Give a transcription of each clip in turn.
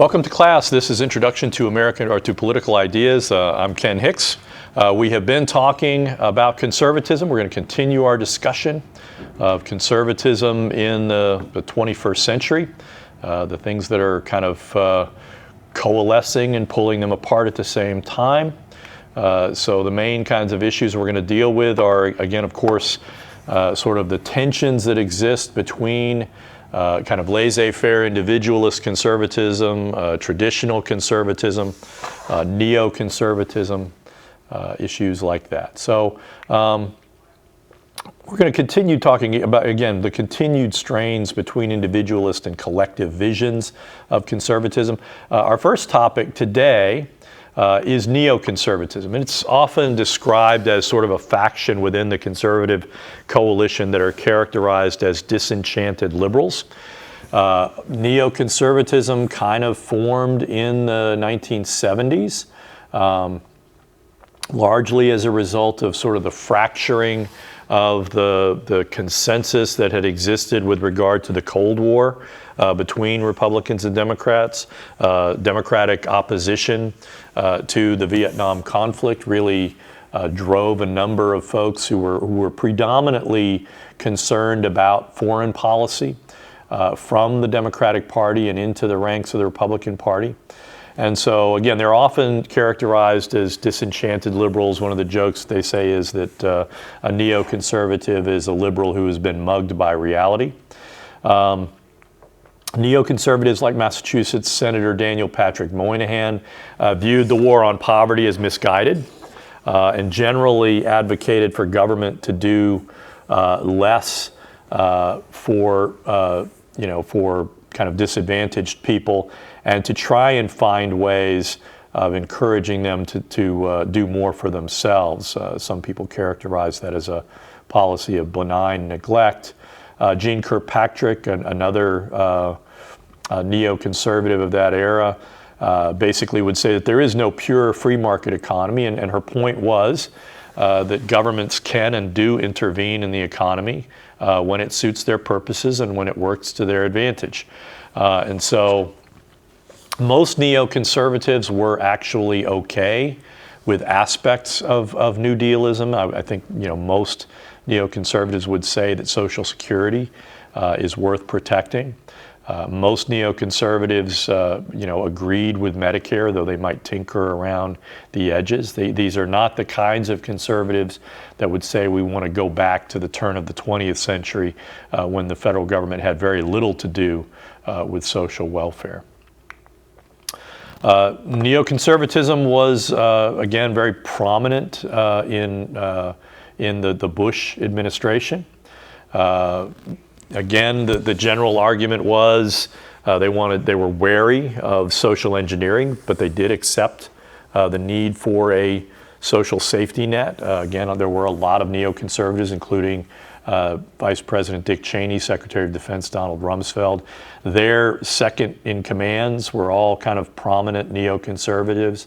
Welcome to class. This is Introduction to Political Ideas. I'm Ken Hicks. We have been talking about conservatism. We're going to continue our discussion of conservatism in the 21st century, the things that are kind of coalescing and pulling them apart at the same time. So the main kinds of issues we're going to deal with are, again, of course, sort of the tensions that exist between kind of laissez-faire individualist conservatism, traditional conservatism, neoconservatism, issues like that. So we're going to continue talking about, again, the continued strains between individualist and collective visions of conservatism. Our first topic today is neoconservatism. And it's often described as sort of a faction within the conservative coalition that are characterized as disenchanted liberals. Neoconservatism kind of formed in the 1970s, largely as a result of sort of the fracturing of the consensus that had existed with regard to the Cold War between Republicans and Democrats. Democratic opposition to the Vietnam conflict really drove a number of folks who were predominantly concerned about foreign policy from the Democratic Party and into the ranks of the Republican Party. And so, again, they're often characterized as disenchanted liberals. One of the jokes they say is that a neoconservative is a liberal who has been mugged by reality. Neoconservatives like Massachusetts Senator Daniel Patrick Moynihan viewed the war on poverty as misguided and generally advocated for government to do less for kind of disadvantaged people and to try and find ways of encouraging them to do more for themselves. Some people characterize that as a policy of benign neglect. Jeane Kirkpatrick, another neoconservative of that era, basically would say that there is no pure free market economy, and her point was that governments can and do intervene in the economy when it suits their purposes and when it works to their advantage. And so most neoconservatives were actually okay with aspects of New Dealism. I think most neoconservatives would say that Social Security is worth protecting. Most neoconservatives, agreed with Medicare, though they might tinker around the edges. These are not the kinds of conservatives that would say we want to go back to the turn of the 20th century when the federal government had very little to do with social welfare. Neoconservatism was, again, very prominent in the Bush administration. Again, the general argument was they were wary of social engineering, but they did accept the need for a social safety net. Again, there were a lot of neoconservatives, including Vice President Dick Cheney, Secretary of Defense Donald Rumsfeld. Their second in commands were all kind of prominent neoconservatives.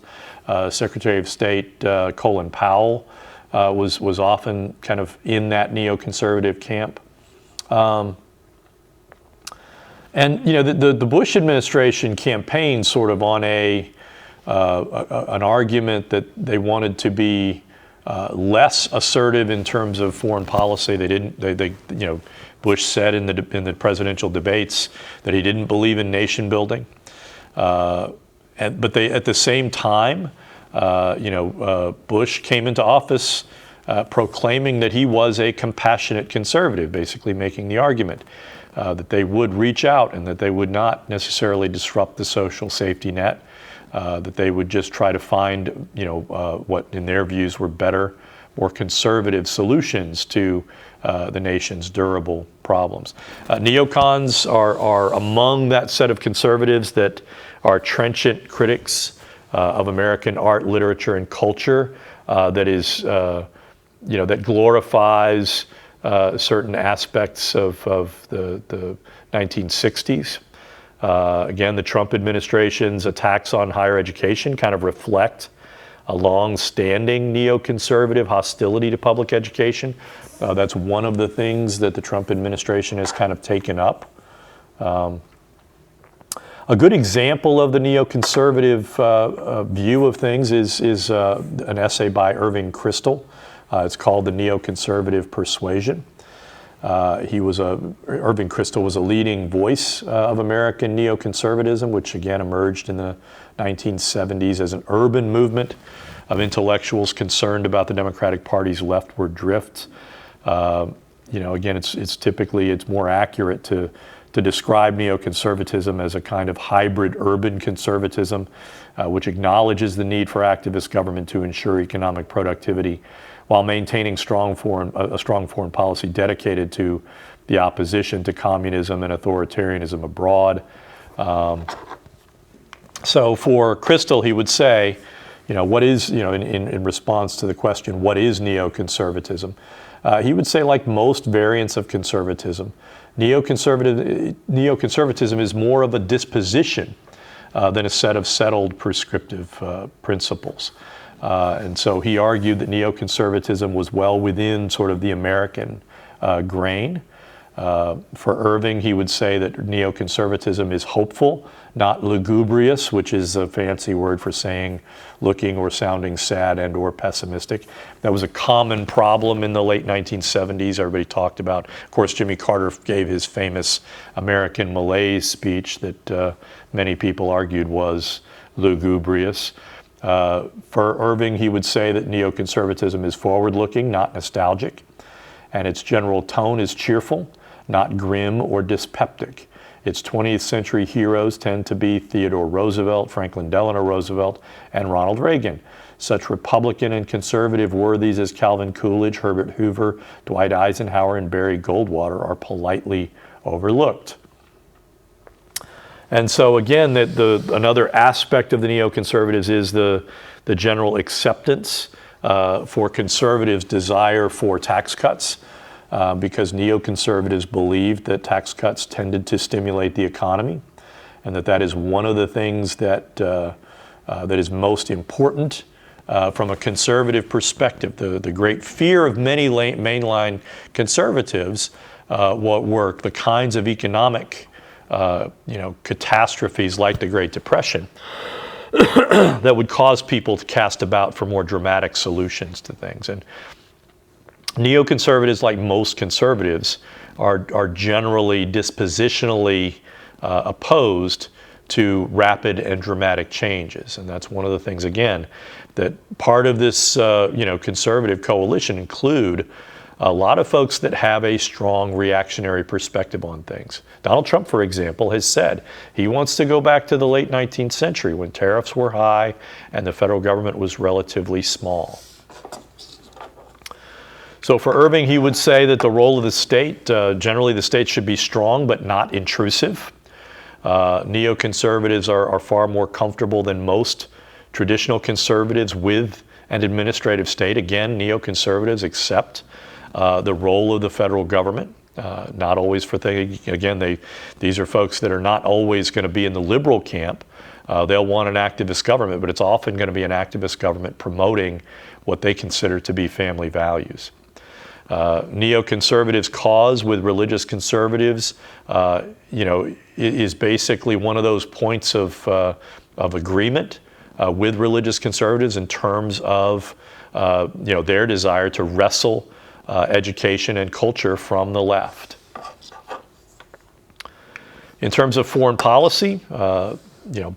Secretary of State Colin Powell was often kind of in that neoconservative camp. And the Bush administration campaigned sort of on an argument that they wanted to be less assertive in terms of foreign policy. Bush said in the presidential debates that he didn't believe in nation building, but they at the same time, Bush came into office proclaiming that he was a compassionate conservative, basically making the argument that they would reach out and that they would not necessarily disrupt the social safety net, that they would just try to find, what in their views were better, more conservative solutions to the nation's durable problems. Neocons are among that set of conservatives that are trenchant critics of American art, literature, and culture, that glorifies certain aspects of the 1960s. Again, the Trump administration's attacks on higher education kind of reflect a long-standing neoconservative hostility to public education. That's one of the things that the Trump administration has kind of taken up. A good example of the neoconservative view of things is an essay by Irving Kristol. It's called The Neoconservative Persuasion. Irving Kristol was a leading voice of American neoconservatism, which again emerged in the 1970s as an urban movement of intellectuals concerned about the Democratic Party's leftward drift. Again, it's more accurate to describe neoconservatism as a kind of hybrid urban conservatism, which acknowledges the need for activist government to ensure economic productivity while maintaining a strong foreign policy dedicated to the opposition to communism and authoritarianism abroad. So for Kristol, he would say, what is, in response to the question, what is neoconservatism? He would say, like most variants of conservatism, neoconservatism is more of a disposition than a set of settled prescriptive principles. And so he argued that neoconservatism was well within sort of the American grain. For Irving, he would say that neoconservatism is hopeful, not lugubrious, which is a fancy word for saying looking or sounding sad and or pessimistic. That was a common problem in the late 1970s. Everybody talked about, of course, Jimmy Carter gave his famous American Malaise speech that many people argued was lugubrious. For Irving, he would say that neoconservatism is forward-looking, not nostalgic, and its general tone is cheerful, not grim or dyspeptic. Its 20th century heroes tend to be Theodore Roosevelt, Franklin Delano Roosevelt, and Ronald Reagan. Such Republican and conservative worthies as Calvin Coolidge, Herbert Hoover, Dwight Eisenhower, and Barry Goldwater are politely overlooked. And so again, another aspect of the neoconservatives is the general acceptance for conservatives' desire for tax cuts, because neoconservatives believed that tax cuts tended to stimulate the economy, and that is one of the things that is most important from a conservative perspective. The great fear of many mainline conservatives were the kinds of economic catastrophes like the Great Depression that would cause people to cast about for more dramatic solutions to things. And neoconservatives, like most conservatives, are generally dispositionally opposed to rapid and dramatic changes. And that's one of the things, again, that part of this conservative coalition include a lot of folks that have a strong reactionary perspective on things. Donald Trump, for example, has said he wants to go back to the late 19th century when tariffs were high and the federal government was relatively small. So for Irving, he would say that the role of the state, generally the state should be strong but not intrusive. Neoconservatives are far more comfortable than most traditional conservatives with an administrative state. Again, neoconservatives accept the role of the federal government, not always for things. Again, these are folks that are not always going to be in the liberal camp. They'll want an activist government, but it's often going to be an activist government promoting what they consider to be family values. Neoconservatives' cause with religious conservatives, is basically one of those points of agreement with religious conservatives in terms of their desire to wrestle education and culture from the left. In terms of foreign policy,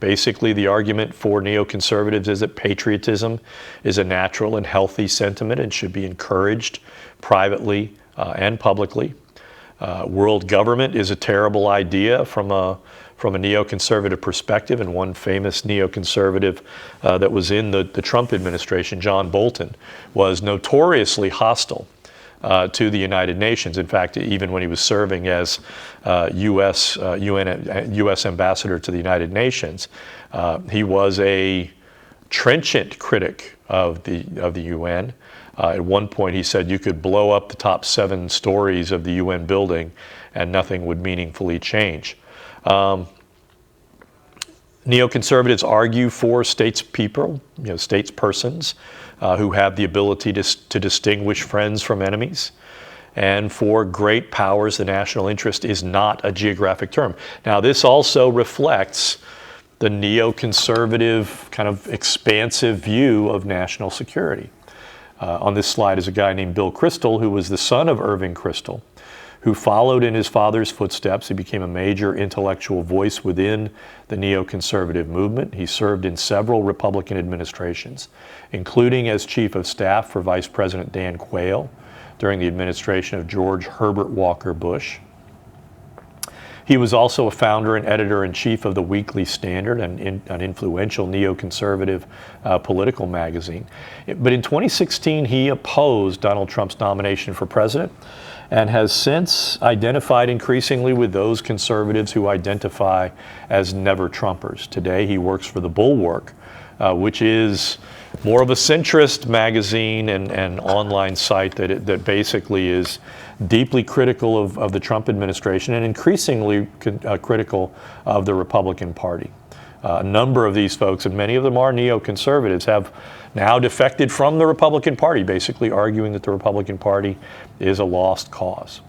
basically the argument for neoconservatives is that patriotism is a natural and healthy sentiment and should be encouraged privately and publicly. World government is a terrible idea from a neoconservative perspective, and one famous neoconservative that was in the Trump administration, John Bolton, was notoriously hostile to the United Nations. In fact, even when he was serving as U.S. ambassador to the United Nations, he was a trenchant critic of the UN. At one point, he said you could blow up the top 7 stories of the UN building and nothing would meaningfully change. Neoconservatives argue for statespeople, statespersons who have the ability to distinguish friends from enemies. And for great powers, the national interest is not a geographic term. Now, this also reflects the neoconservative, kind of expansive view of national security. On this slide is a guy named Bill Kristol, who was the son of Irving Kristol, who followed in his father's footsteps. He became a major intellectual voice within the neoconservative movement. He served in several Republican administrations, including as chief of staff for Vice President Dan Quayle during the administration of George Herbert Walker Bush. He was also a founder and editor-in-chief of the Weekly Standard, an influential neoconservative political magazine. But in 2016, he opposed Donald Trump's nomination for president and has since identified increasingly with those conservatives who identify as never-Trumpers. Today, he works for The Bulwark, which is more of a centrist magazine and online site that basically is deeply critical of the Trump administration and increasingly critical of the Republican Party. A number of these folks, and many of them are neoconservatives, have now defected from the Republican Party, basically arguing that the Republican Party is a lost cause.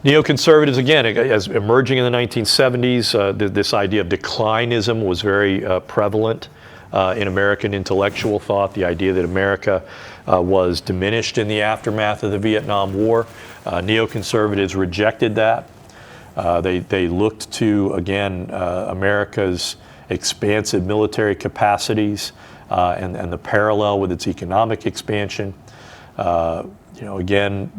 Neoconservatives, again, as emerging in the 1970s, this idea of declinism was very prevalent in American intellectual thought, the idea that America was diminished in the aftermath of the Vietnam War. Neoconservatives rejected that. They looked to, again, America's expansive military capacities and the parallel with its economic expansion. Again,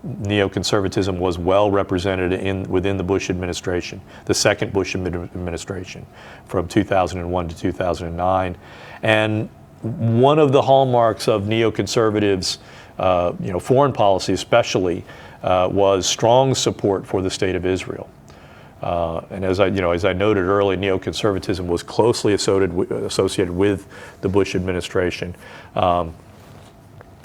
neoconservatism was well represented within the Bush administration, the second Bush administration, from 2001 to 2009. And one of the hallmarks of neoconservatives, foreign policy especially, was strong support for the State of Israel. And as I noted earlier, neoconservatism was closely associated with the Bush administration. And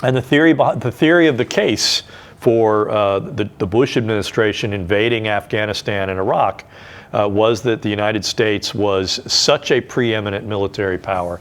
the theory of the case for the Bush administration invading Afghanistan and Iraq was that the United States was such a preeminent military power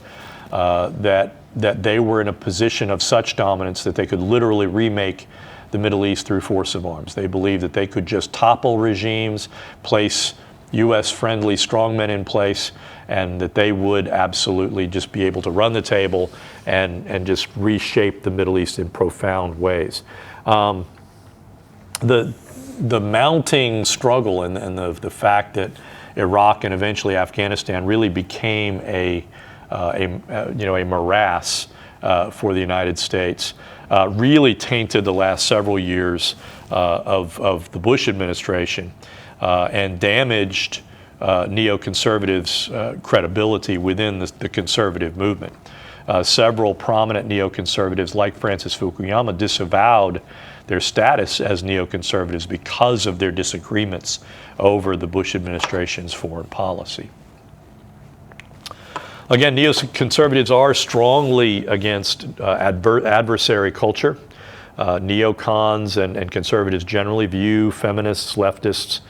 that they were in a position of such dominance that they could literally remake the Middle East through force of arms. They believed that they could just topple regimes, place U.S.-friendly strongmen in place, and that they would absolutely just be able to run the table and just reshape the Middle East in profound ways. The mounting struggle and the fact that Iraq and eventually Afghanistan really became a morass for the United States really tainted the last several years of the Bush administration and damaged neoconservatives' credibility within the conservative movement. Several prominent neoconservatives, like Francis Fukuyama, disavowed their status as neoconservatives because of their disagreements over the Bush administration's foreign policy. Again, neoconservatives are strongly against adversary culture. Neocons and conservatives generally view feminists, leftists,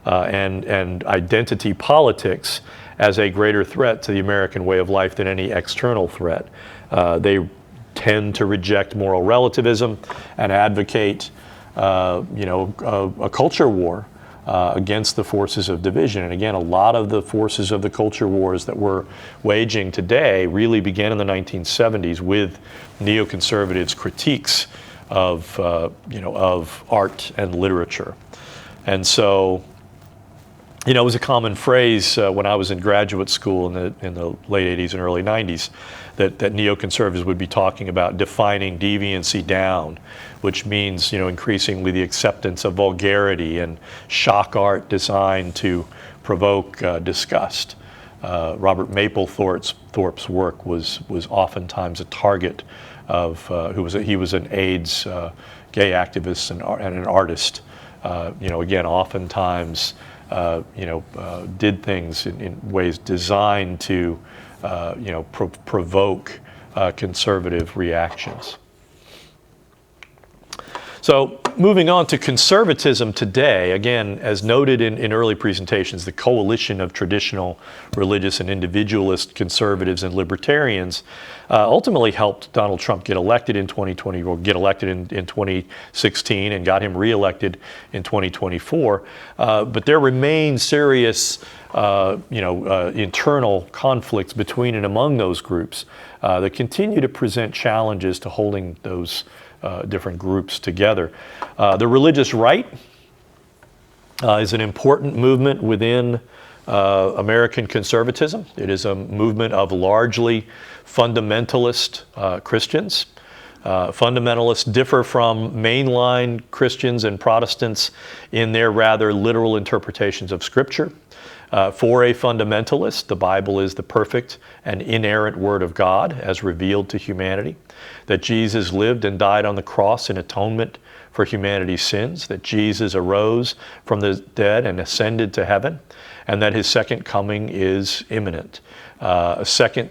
and identity politics as a greater threat to the American way of life than any external threat. They tend to reject moral relativism and advocate, a culture war against the forces of division. And again, a lot of the forces of the culture wars that we're waging today really began in the 1970s with neoconservatives' critiques of art and literature. And so, it was a common phrase when I was in graduate school in the late 80s and early 90s that neoconservatives would be talking about defining deviancy down, which means, increasingly the acceptance of vulgarity and shock art designed to provoke disgust. Robert Mapplethorpe's work was oftentimes a target of he was an AIDS gay activist and an artist. Again, oftentimes did things in ways designed to provoke conservative reactions. So Moving on to conservatism today, again, as noted in early presentations, the coalition of traditional religious and individualist conservatives and libertarians ultimately helped Donald Trump get elected in 2020, or get elected in 2016, and got him reelected in 2024. But there remain serious internal conflicts between and among those groups that continue to present challenges to holding those different groups together. The religious right is an important movement within American conservatism. It is a movement of largely fundamentalist Christians. Fundamentalists differ from mainline Christians and Protestants in their rather literal interpretations of Scripture. For a fundamentalist, the Bible is the perfect and inerrant Word of God as revealed to humanity, that Jesus lived and died on the cross in atonement for humanity's sins, that Jesus arose from the dead and ascended to heaven, and that His second coming is imminent. A second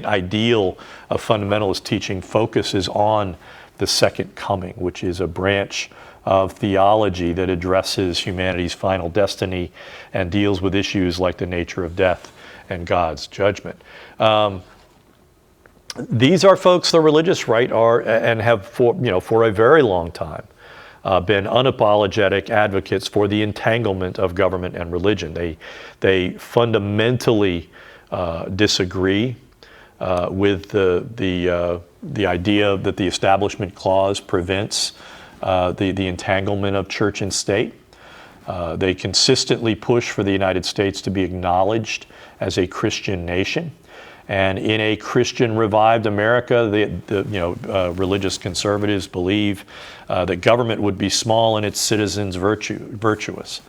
ideal of fundamentalist teaching focuses on the second coming, which is a branch of theology that addresses humanity's final destiny and deals with issues like the nature of death and God's judgment. These are folks, the religious right are, and have for a very long time been unapologetic advocates for the entanglement of government and religion. They fundamentally disagree with the idea that the Establishment Clause prevents the entanglement of church and state. They consistently push for the United States to be acknowledged as a Christian nation. And in a Christian revived America, religious conservatives believe that government would be small and its citizens virtuous.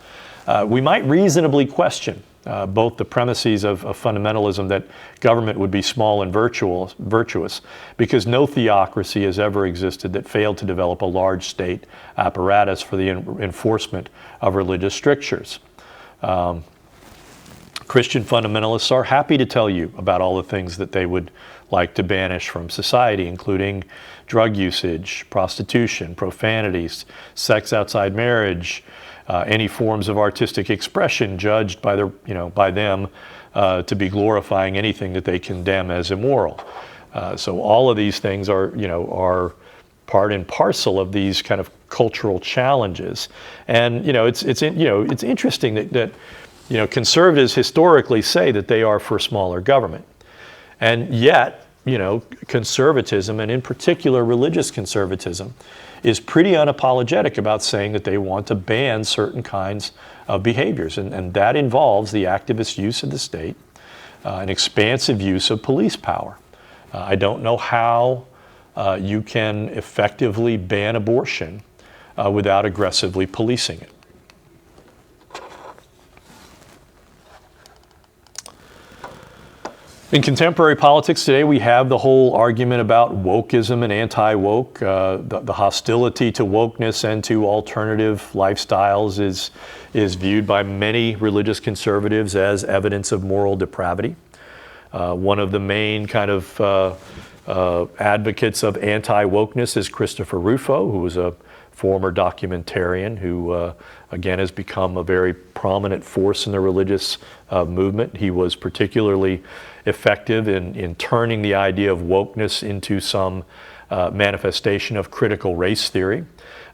We might reasonably question both the premises of fundamentalism that government would be small and virtuous, because no theocracy has ever existed that failed to develop a large state apparatus for the enforcement of religious strictures. Christian fundamentalists are happy to tell you about all the things that they would like to banish from society, including drug usage, prostitution, profanities, sex outside marriage, any forms of artistic expression judged by them to be glorifying anything that they condemn as immoral. So all of these things are part and parcel of these kind of cultural challenges. And it's interesting that conservatives historically say that they are for smaller government, and yet conservatism, and in particular religious conservatism, is pretty unapologetic about saying that they want to ban certain kinds of behaviors. And that involves the activist use of the state, an expansive use of police power. I don't know how you can effectively ban abortion without aggressively policing it. In contemporary politics today, we have the whole argument about wokeism and anti-woke. The hostility to wokeness and to alternative lifestyles is viewed by many religious conservatives as evidence of moral depravity. One of the main kind of advocates of anti-wokeness is Christopher Rufo, who was a former documentarian who, again, has become a very prominent force in the religious movement. He was particularly effective in turning the idea of wokeness into some manifestation of critical race theory,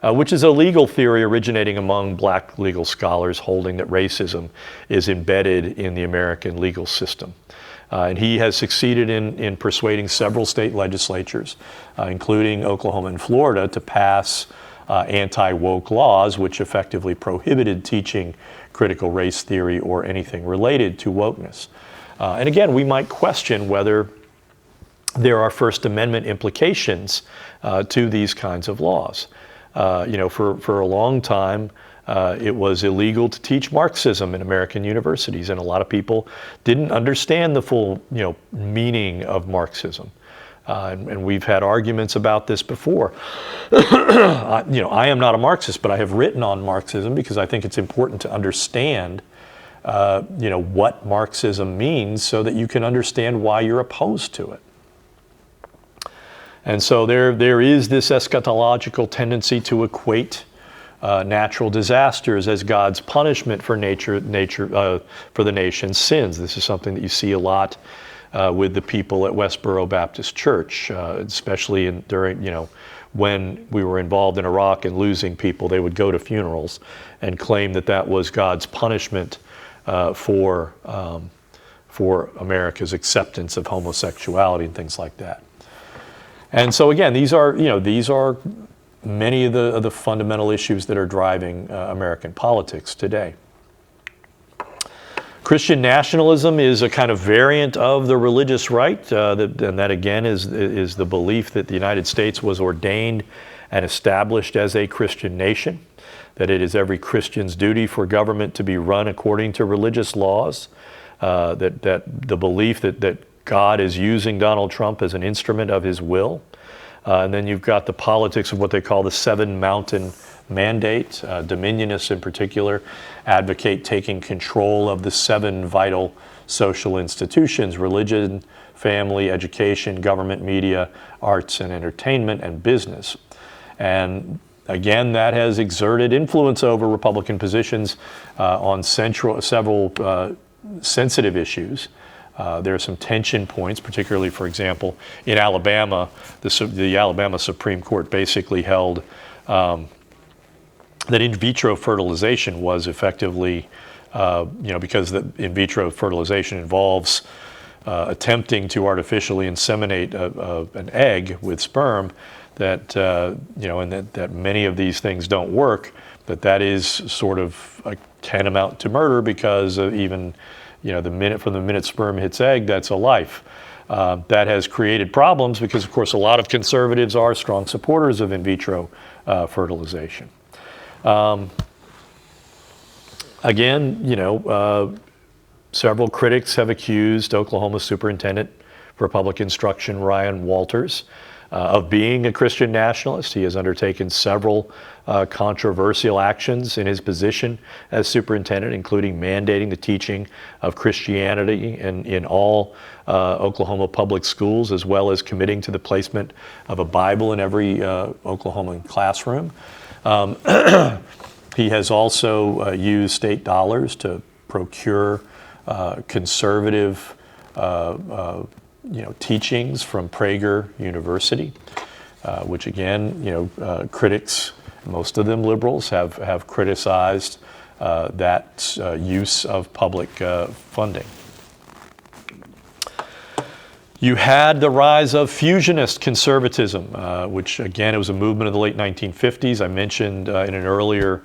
which is a legal theory originating among black legal scholars holding that racism is embedded in the American legal system. And he has succeeded in persuading several state legislatures, including Oklahoma and Florida, to pass anti-woke laws, which effectively prohibited teaching critical race theory or anything related to wokeness. And again, we might question whether there are First Amendment implications to these kinds of laws. For a long time, it was illegal to teach Marxism in American universities, and a lot of people didn't understand the full, meaning of Marxism. And we've had arguments about this before. I am not a Marxist, but I have written on Marxism because I think it's important to understand what Marxism means so that you can understand why you're opposed to it. And so there is this eschatological tendency to equate natural disasters as God's punishment for for the nation's sins. This is something that you see a lot with the people at Westboro Baptist Church, especially during, when we were involved in Iraq and losing people. They would go to funerals and claim that that was God's punishment for America's acceptance of homosexuality and things like that. And so again, these are many of the fundamental issues that are driving American politics today. Christian nationalism is a kind of variant of the religious right, and that again is the belief that the United States was ordained and established as a Christian nation, that it is every Christian's duty for government to be run according to religious laws, that the belief that God is using Donald Trump as an instrument of his will. And then you've got the politics of what they call the Seven Mountain Mandate. Dominionists in particular advocate taking control of the seven vital social institutions: religion, family, education, government, media, arts and entertainment, and business. And again, that has exerted influence over Republican positions on several sensitive issues. There are some tension points, particularly, for example, in Alabama. The Alabama Supreme Court basically held that in vitro fertilization was effectively, because the in vitro fertilization involves attempting to artificially inseminate an egg with sperm, that and that many of these things don't work. That is sort of tantamount to murder, because even from the minute sperm hits egg, that's a life. That has created problems because, of course, a lot of conservatives are strong supporters of in vitro fertilization. Several critics have accused Oklahoma Superintendent for Public Instruction Ryan Walters of being a Christian nationalist. He has undertaken several controversial actions in his position as superintendent, including mandating the teaching of Christianity in all Oklahoma public schools, as well as committing to the placement of a Bible in every Oklahoman classroom. He has also used state dollars to procure conservative teachings from Prager University, which again, critics, most of them liberals, have criticized that use of public funding. You had the rise of fusionist conservatism, which again, it was a movement of the late 1950s. I mentioned in an earlier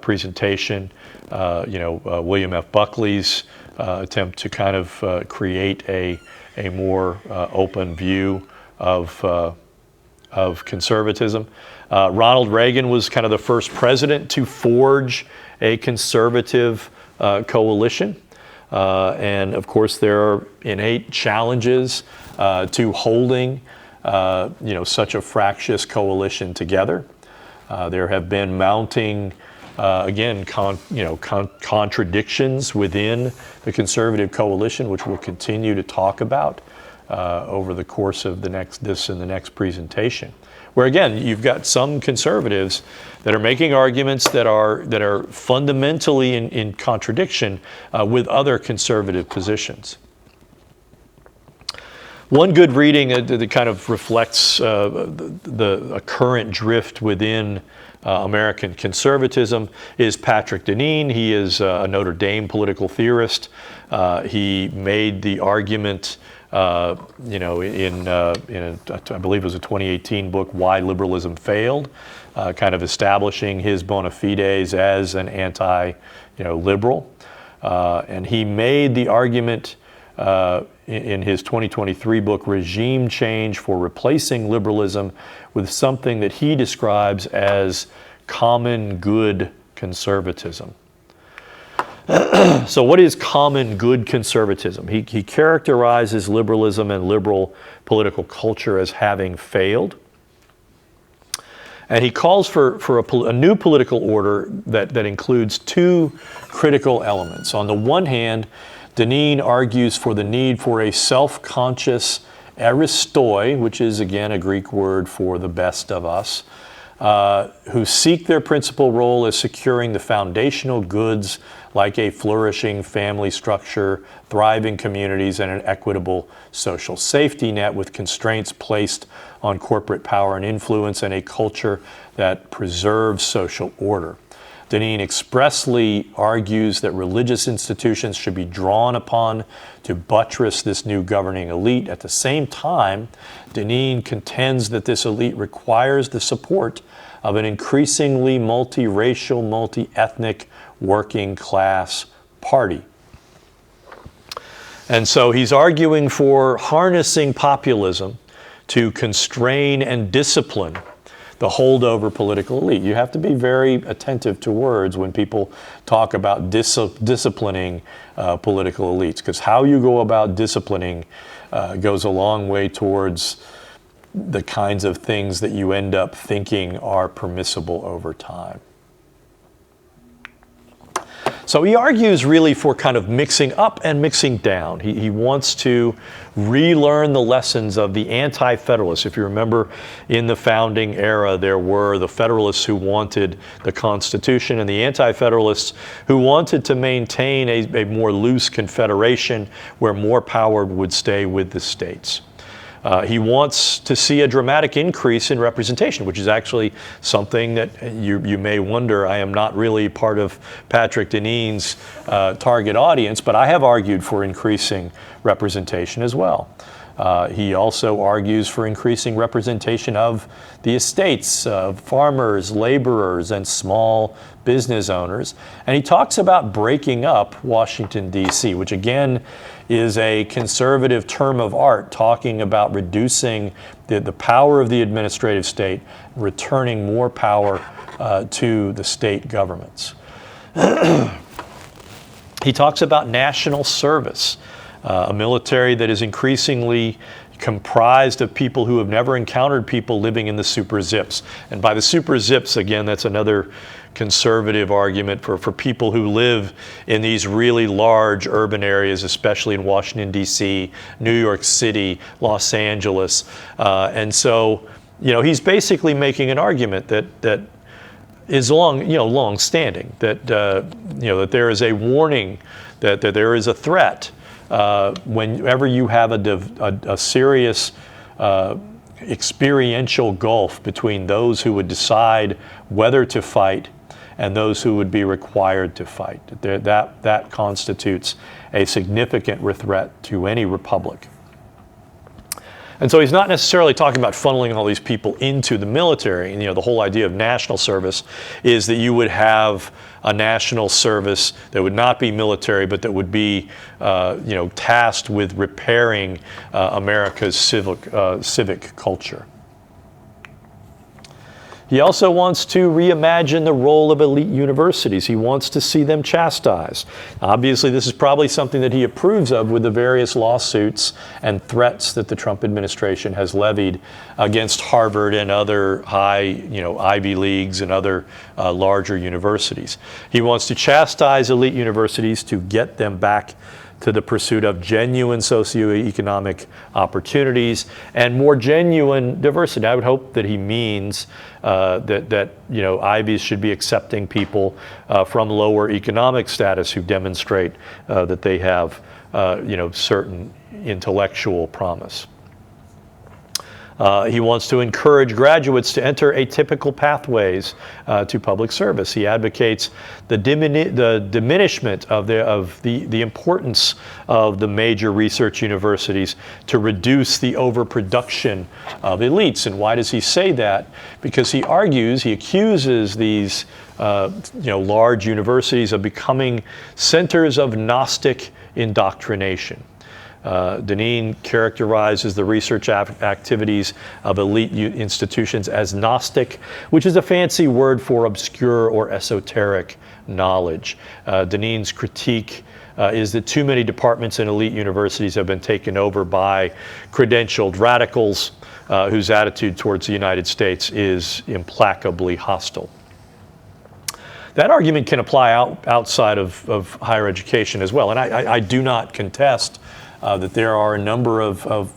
presentation, William F. Buckley's attempt to kind of create a more open view of conservatism. Ronald Reagan was kind of the first president to forge a conservative coalition. And of course, there are innate challenges to holding, such a fractious coalition together. There have been mounting, contradictions within the conservative coalition, which we'll continue to talk about over the course of the next presentation. Where again, you've got some conservatives that are making arguments that are fundamentally in contradiction with other conservative positions. One good reading that kind of reflects a current drift within American conservatism is Patrick Deneen. He is a Notre Dame political theorist. He made the argument I believe it was a 2018 book, Why Liberalism Failed, kind of establishing his bona fides as an anti-liberal. And he made the argument in his 2023 book, Regime Change, for replacing liberalism with something that he describes as common good conservatism. So what is common good conservatism? He characterizes liberalism and liberal political culture as having failed. And he calls for a new political order that includes two critical elements. On the one hand, Deneen argues for the need for a self-conscious aristoi, which is again a Greek word for the best of us, who seek their principal role as securing the foundational goods like a flourishing family structure, thriving communities, and an equitable social safety net with constraints placed on corporate power and influence and a culture that preserves social order. Deneen expressly argues that religious institutions should be drawn upon to buttress this new governing elite. At the same time, Deneen contends that this elite requires the support of an increasingly multiracial, multi-ethnic working class party. And so he's arguing for harnessing populism to constrain and discipline the holdover political elite. You have to be very attentive to words when people talk about disciplining political elites, because how you go about disciplining goes a long way towards the kinds of things that you end up thinking are permissible over time. So he argues really for kind of mixing up and mixing down. He wants to relearn the lessons of the anti-federalists. If you remember, in the founding era, there were the Federalists who wanted the Constitution and the anti-federalists who wanted to maintain a more loose confederation where more power would stay with the states. He wants to see a dramatic increase in representation, which is actually something that you may wonder. I am not really part of Patrick Deneen's target audience, but I have argued for increasing representation as well. He also argues for increasing representation of the estates of farmers, laborers, and small business owners. And he talks about breaking up Washington, D.C., which again is a conservative term of art, talking about reducing the power of the administrative state, returning more power to the state governments. He talks about national service, a military that is increasingly comprised of people who have never encountered people living in the super zips. And by the super zips, again, that's another conservative argument for people who live in these really large urban areas, especially in Washington, D.C., New York City, Los Angeles. And so, he's basically making an argument that is long-standing, that that there is a warning, that there is a threat whenever you have a serious experiential gulf between those who would decide whether to fight and those who would be required to fight. That constitutes a significant threat to any republic. And so he's not necessarily talking about funneling all these people into the military. And, the whole idea of national service is that you would have a national service that would not be military, but that would be, tasked with repairing America's civic culture. He also wants to reimagine the role of elite universities. He wants to see them chastised. Obviously, this is probably something that he approves of with the various lawsuits and threats that the Trump administration has levied against Harvard and other high, Ivy Leagues and other larger universities. He wants to chastise elite universities to get them back to the pursuit of genuine socioeconomic opportunities and more genuine diversity. I would hope that he means that Ivies should be accepting people from lower economic status who demonstrate that they have certain intellectual promise. He wants to encourage graduates to enter atypical pathways to public service. He advocates the diminishment of the importance of the major research universities to reduce the overproduction of elites. And why does he say that? Because he accuses these large universities of becoming centers of Gnostic indoctrination. Deneen characterizes the research activities of elite institutions as Gnostic, which is a fancy word for obscure or esoteric knowledge. Deneen's critique is that too many departments in elite universities have been taken over by credentialed radicals whose attitude towards the United States is implacably hostile. That argument can apply outside of higher education as well, and I do not contest that there are a number of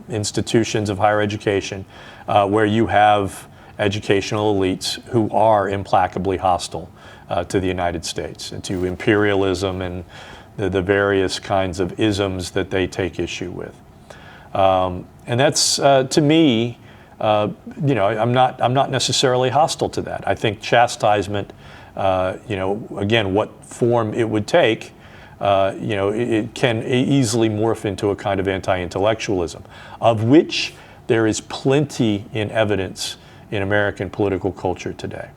institutions of higher education where you have educational elites who are implacably hostile to the United States and to imperialism and the various kinds of isms that they take issue with. And that's, to me, I'm not necessarily hostile to that. I think chastisement, again, what form it would take, it can easily morph into a kind of anti-intellectualism, of which there is plenty in evidence in American political culture today.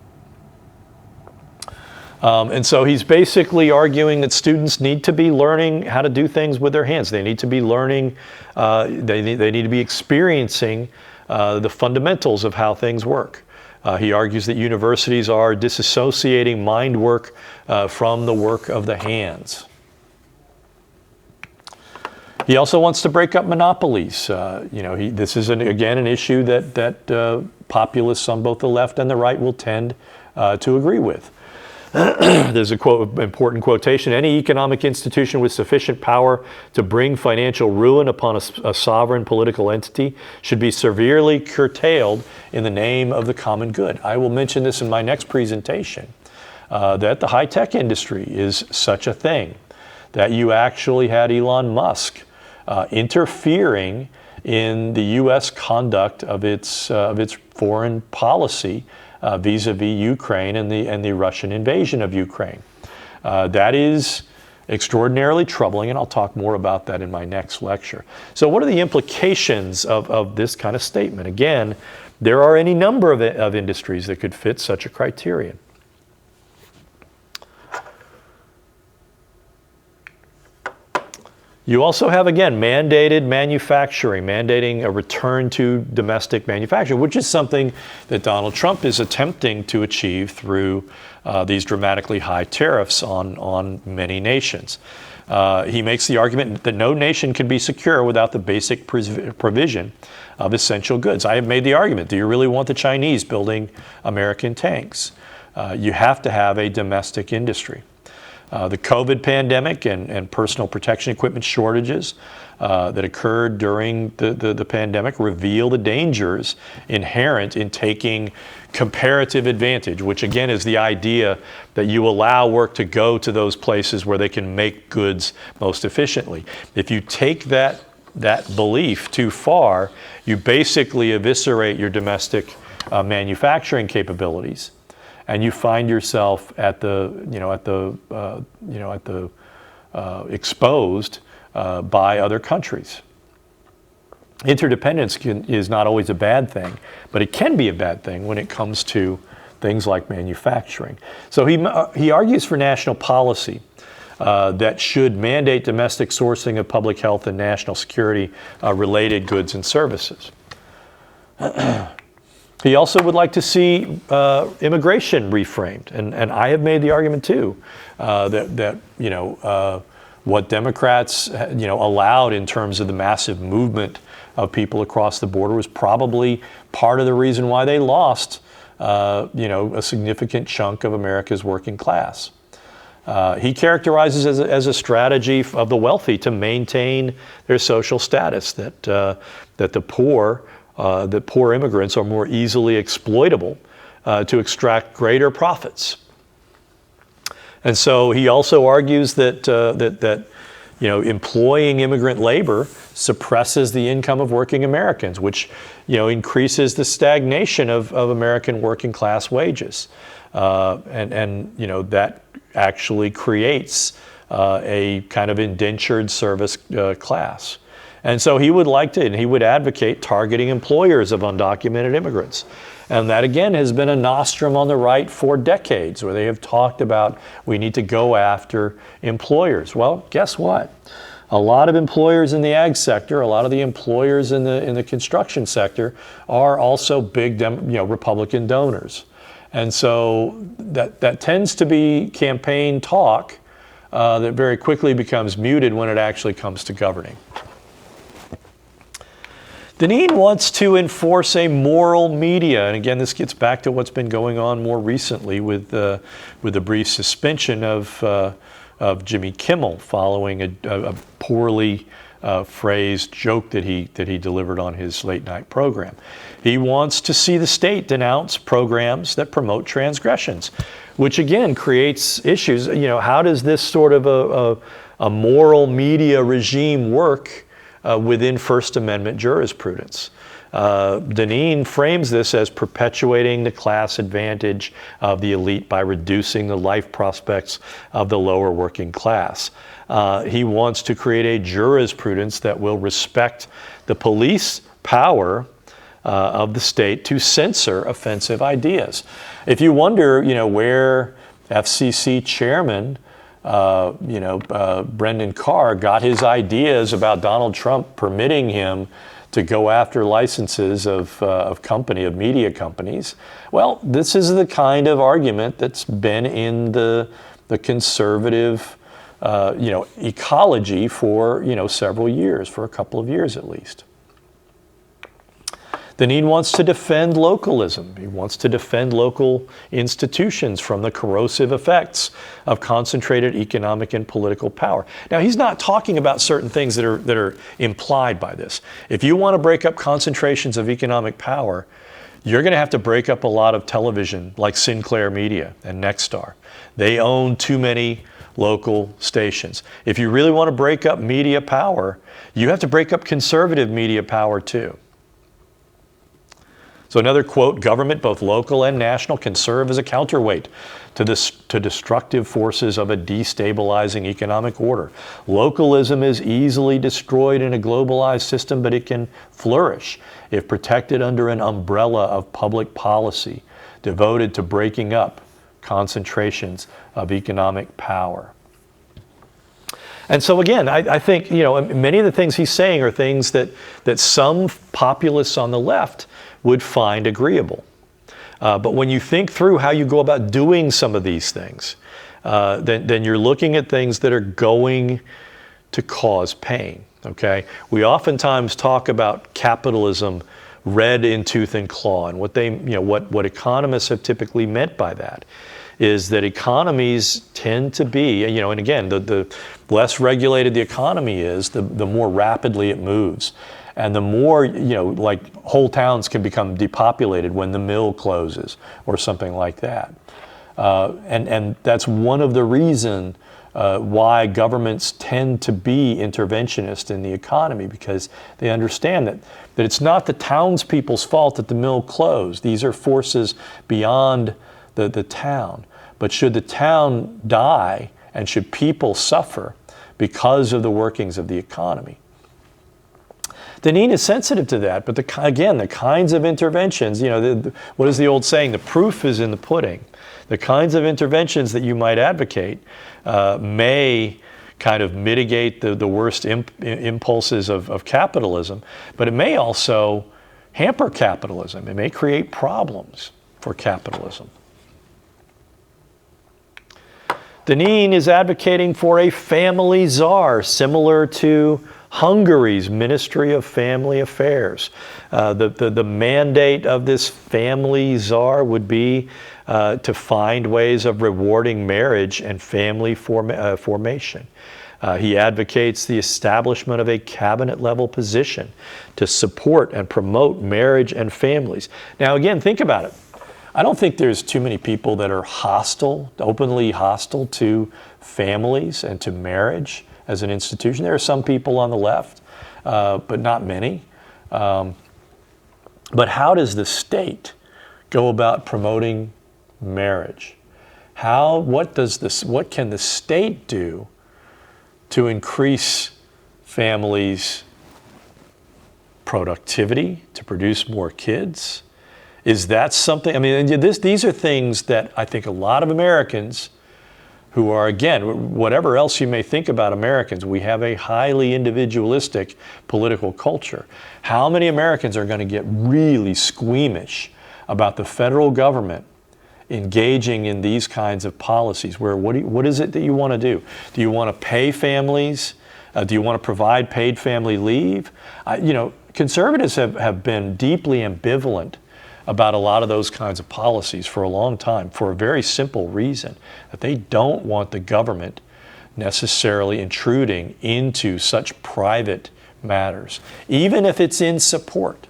And so he's basically arguing that students need to be learning how to do things with their hands. They need to be learning, they need to be experiencing the fundamentals of how things work. He argues that universities are disassociating mind work from the work of the hands. He also wants to break up monopolies. This is, again, an issue that populists on both the left and the right will tend to agree with. There's a important quotation. Any economic institution with sufficient power to bring financial ruin upon a sovereign political entity should be severely curtailed in the name of the common good. I will mention this in my next presentation, that the high-tech industry is such a thing, that you actually had Elon Musk interfering in the U.S. conduct of its foreign policy vis-a-vis Ukraine and the Russian invasion of Ukraine. That is extraordinarily troubling, and I'll talk more about that in my next lecture. So what are the implications of this kind of statement? Again, there are any number of industries that could fit such a criterion. You also have, again, mandated manufacturing, mandating a return to domestic manufacturing, which is something that Donald Trump is attempting to achieve through these dramatically high tariffs on many nations. He makes the argument that no nation can be secure without the basic provision of essential goods. I have made the argument, do you really want the Chinese building American tanks? You have to have a domestic industry. The COVID pandemic and personal protection equipment shortages that occurred during the pandemic reveal the dangers inherent in taking comparative advantage, which again is the idea that you allow work to go to those places where they can make goods most efficiently. If you take that belief too far, you basically eviscerate your domestic manufacturing capabilities. And you find yourself exposed by other countries. Interdependence is not always a bad thing, but it can be a bad thing when it comes to things like manufacturing. So he argues for national policy that should mandate domestic sourcing of public health and national security related goods and services. He also would like to see immigration reframed, and I have made the argument too that what Democrats allowed in terms of the massive movement of people across the border was probably part of the reason why they lost a significant chunk of America's working class. He characterizes as a strategy of the wealthy to maintain their social status, that the poor immigrants are more easily exploitable to extract greater profits. And so he also argues that employing immigrant labor suppresses the income of working Americans, which increases the stagnation of American working class wages, and that actually creates a kind of indentured service class. And so he would advocate targeting employers of undocumented immigrants. And that, again, has been a nostrum on the right for decades, where they have talked about we need to go after employers. Well, guess what? A lot of employers in the ag sector, a lot of the employers in the construction sector are also big Republican donors. And so that tends to be campaign talk that very quickly becomes muted when it actually comes to governing. Deneen wants to enforce a moral media, and again, this gets back to what's been going on more recently with the brief suspension of Jimmy Kimmel following a poorly phrased joke that he delivered on his late night program. He wants to see the state denounce programs that promote transgressions, which again creates issues. You know, how does this sort of a moral media regime work within First Amendment jurisprudence? Deneen frames this as perpetuating the class advantage of the elite by reducing the life prospects of the lower working class. He wants to create a jurisprudence that will respect the police power of the state to censor offensive ideas. If you wonder, you know, where FCC chairman, Brendan Carr got his ideas about Donald Trump permitting him to go after licenses of media companies. Well, this is the kind of argument that's been in the conservative, ecology for, several years, for a couple of years at least. Deneen wants to defend localism. He wants to defend local institutions from the corrosive effects of concentrated economic and political power. Now, he's not talking about certain things that are implied by this. If you want to break up concentrations of economic power, you're going to have to break up a lot of television like Sinclair Media and Nexstar. They own too many local stations. If you really want to break up media power, you have to break up conservative media power too. So another quote, government, both local and national, can serve as a counterweight to destructive forces of a destabilizing economic order. Localism is easily destroyed in a globalized system, but it can flourish if protected under an umbrella of public policy devoted to breaking up concentrations of economic power. And so again, I think, many of the things he's saying are things that some populists on the left would find agreeable. But when you think through how you go about doing some of these things, then you're looking at things that are going to cause pain, okay? We oftentimes talk about capitalism red in tooth and claw, and what economists have typically meant by that is that economies tend to be, and again, the less regulated the economy is, the more rapidly it moves. And the more, like whole towns can become depopulated when the mill closes or something like that. And that's one of the reasons why governments tend to be interventionist in the economy, because they understand that it's not the townspeople's fault that the mill closed. These are forces beyond the town. But should the town die and should people suffer because of the workings of the economy? Deneen is sensitive to that, but the kinds of interventions, what is the old saying? The proof is in the pudding. The kinds of interventions that you might advocate may kind of mitigate the worst impulses of capitalism, but it may also hamper capitalism. It may create problems for capitalism. Deneen is advocating for a family czar, similar to Hungary's Ministry of Family Affairs. The mandate of this family czar would be to find ways of rewarding marriage and family formation. He advocates the establishment of a cabinet-level position to support and promote marriage and families. Now again, think about it. I don't think there's too many people that are openly hostile to families and to marriage as an institution. There are some people on the left, but not many. But how does the state go about promoting marriage? What can the state do to increase families' productivity, to produce more kids? Is that something? I mean, these are things that I think a lot of Americans who are, again, whatever else you may think about Americans, we have a highly individualistic political culture. How many Americans are going to get really squeamish about the federal government engaging in these kinds of policies where what is it that you want to do? Do you want to pay families? Do you want to provide paid family leave? Conservatives have been deeply ambivalent about a lot of those kinds of policies for a long time, for a very simple reason, that they don't want the government necessarily intruding into such private matters, even if it's in support.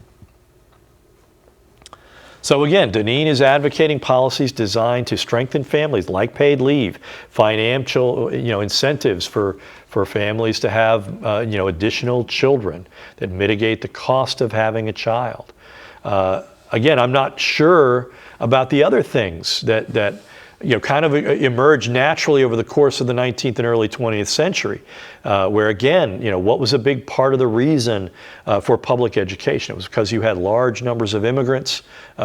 So again, Deneen is advocating policies designed to strengthen families, like paid leave, financial incentives for families to have additional children that mitigate the cost of having a child. Again, I'm not sure about the other things that kind of emerged naturally over the course of the 19th and early 20th century, where again, what was a big part of the reason for public education? It was because you had large numbers of immigrants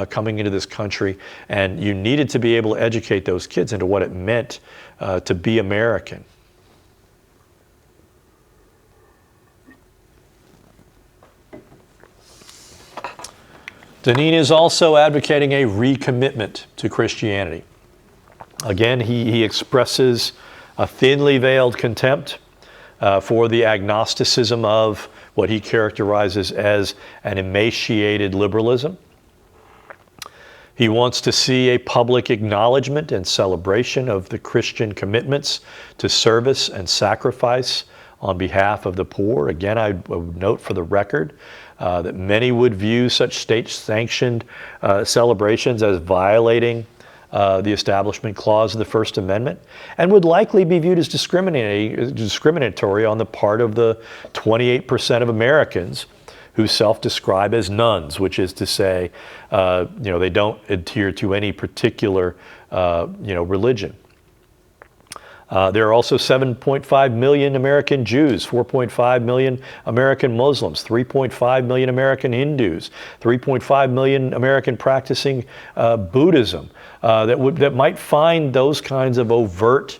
coming into this country, and you needed to be able to educate those kids into what it meant to be American. Deneen is also advocating a recommitment to Christianity. Again, he expresses a thinly veiled contempt for the agnosticism of what he characterizes as an emaciated liberalism. He wants to see a public acknowledgement and celebration of the Christian commitments to service and sacrifice on behalf of the poor. Again, I would note for the record that many would view such state-sanctioned celebrations as violating the Establishment Clause of the First Amendment, and would likely be viewed as discriminatory on the part of the 28% of Americans who self-describe as nuns, which is to say, they don't adhere to any particular, religion. There are also 7.5 million American Jews, 4.5 million American Muslims, 3.5 million American Hindus, 3.5 million American practicing Buddhism that might find those kinds of overt,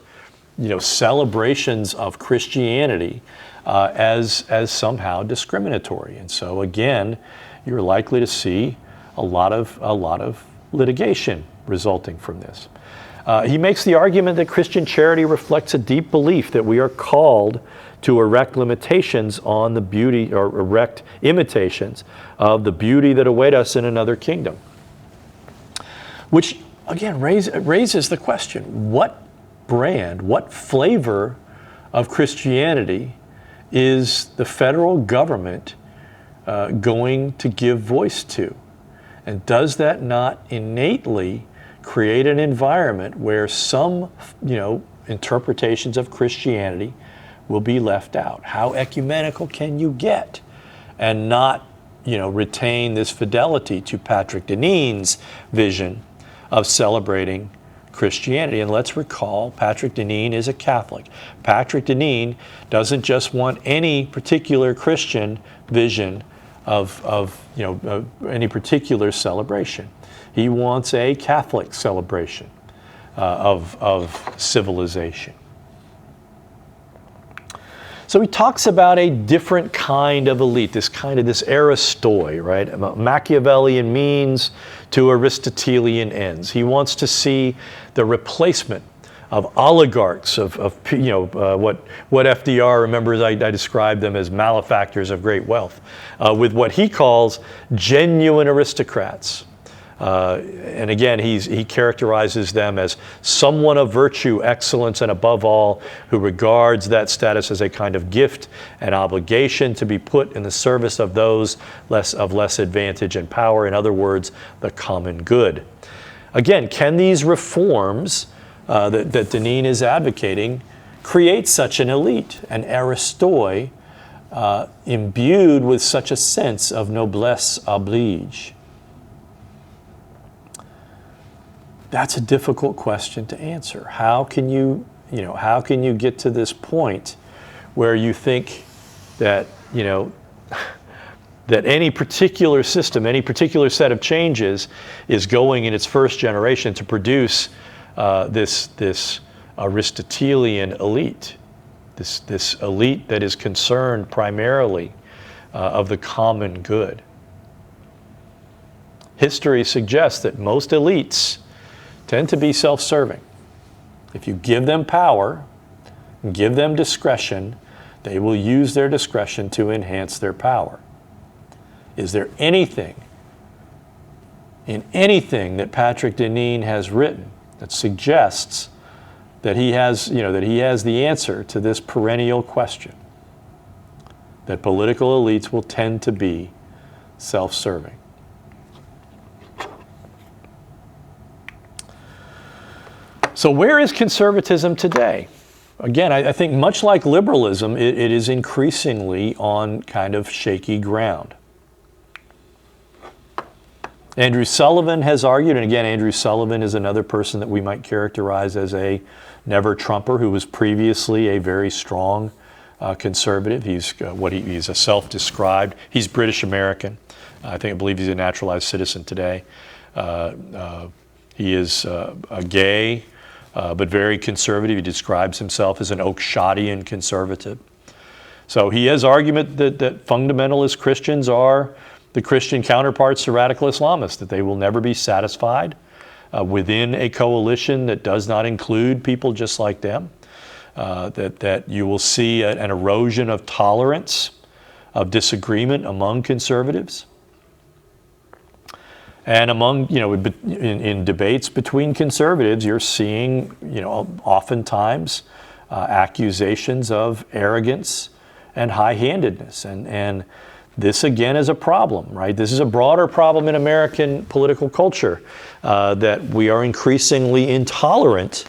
celebrations of Christianity as somehow discriminatory. And so again, you're likely to see a lot of litigation resulting from this. He makes the argument that Christian charity reflects a deep belief that we are called to erect limitations on the beauty, or erect imitations of the beauty that await us in another kingdom. Which, again, raises the question, what brand, what flavor of Christianity is the federal government going to give voice to? And does that not innately create an environment where some, interpretations of Christianity will be left out? How ecumenical can you get and not, retain this fidelity to Patrick Deneen's vision of celebrating Christianity? And let's recall, Patrick Deneen is a Catholic. Patrick Deneen doesn't just want any particular Christian vision of any particular celebration. He wants a Catholic celebration of civilization. So he talks about a different kind of elite, this Aristoi, right? Machiavellian means to Aristotelian ends. He wants to see the replacement of oligarchs, what FDR remembers, I described them as malefactors of great wealth, with what he calls genuine aristocrats. And again, he characterizes them as someone of virtue, excellence, and above all, who regards that status as a kind of gift and obligation to be put in the service of those of less advantage and power. In other words, the common good. Again, can these reforms that Deneen is advocating create such an elite, an Aristoi, imbued with such a sense of noblesse oblige? That's a difficult question to answer. How can you get to this point where you think that, that any particular system, any particular set of changes is going in its first generation to produce this Aristotelian elite, this elite that is concerned primarily of the common good? History suggests that most elites tend to be self-serving. If you give them power, give them discretion, they will use their discretion to enhance their power. Is there anything in anything that Patrick Deneen has written that suggests that he has, that he has the answer to this perennial question, that political elites will tend to be self-serving. So where is conservatism today? Again, I think much like liberalism, it is increasingly on kind of shaky ground. Andrew Sullivan has argued, and again, Andrew Sullivan is another person that we might characterize as a never-Trumper who was previously a very strong conservative. He's he's a self-described, he's British American. I believe he's a naturalized citizen today. He is a gay, but very conservative. He describes himself as an Oakshottian conservative. So he has argument that fundamentalist Christians are the Christian counterparts to radical Islamists, that they will never be satisfied within a coalition that does not include people just like them, that you will see an erosion of tolerance, of disagreement among conservatives. And among, in debates between conservatives, you're seeing, oftentimes accusations of arrogance and high-handedness. And this, again, is a problem, right? This is a broader problem in American political culture, that we are increasingly intolerant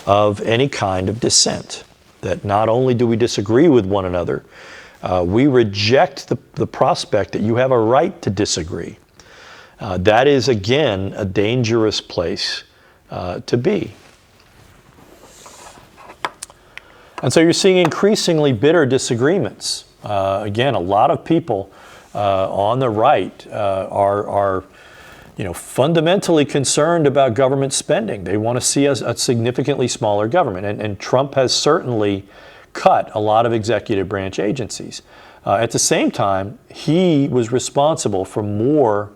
of any kind of dissent. That not only do we disagree with one another, we reject the prospect that you have a right to disagree. That is, again, a dangerous place to be. And so you're seeing increasingly bitter disagreements. Again, a lot of people on the right are fundamentally concerned about government spending. They want to see a significantly smaller government. And Trump has certainly cut a lot of executive branch agencies. At the same time, he was responsible for more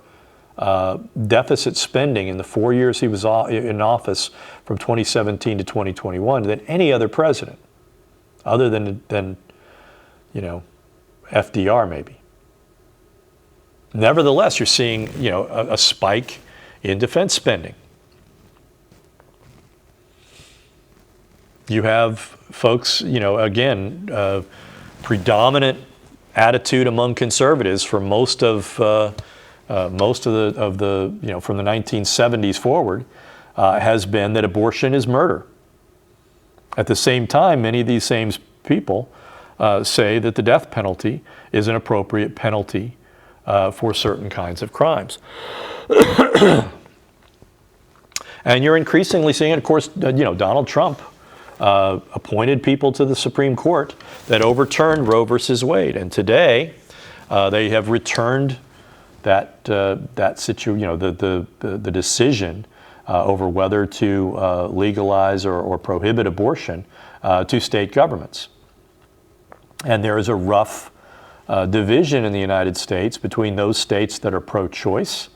deficit spending in the 4 years he was in office from 2017 to 2021 than any other president, other than FDR maybe. Nevertheless, you're seeing a spike in defense spending. You have folks, again, predominant attitude among conservatives for most of the from the 1970s forward has been that abortion is murder. At the same time, many of these same people say that the death penalty is an appropriate penalty for certain kinds of crimes. And you're increasingly seeing, of course, Donald Trump appointed people to the Supreme Court that overturned Roe versus Wade. And today, they have returned that the decision over whether to legalize or prohibit abortion to state governments. And there is a rough division in the United States between those states that are pro-choice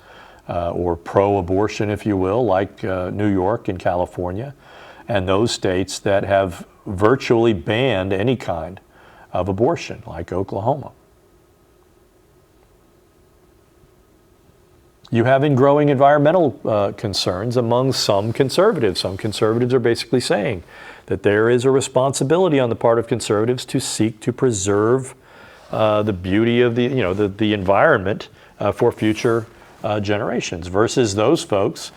or pro-abortion, if you will, like New York and California, and those states that have virtually banned any kind of abortion, like Oklahoma. You have growing environmental concerns among some conservatives. Some conservatives are basically saying that there is a responsibility on the part of conservatives to seek to preserve the beauty of the environment for future generations, versus those folks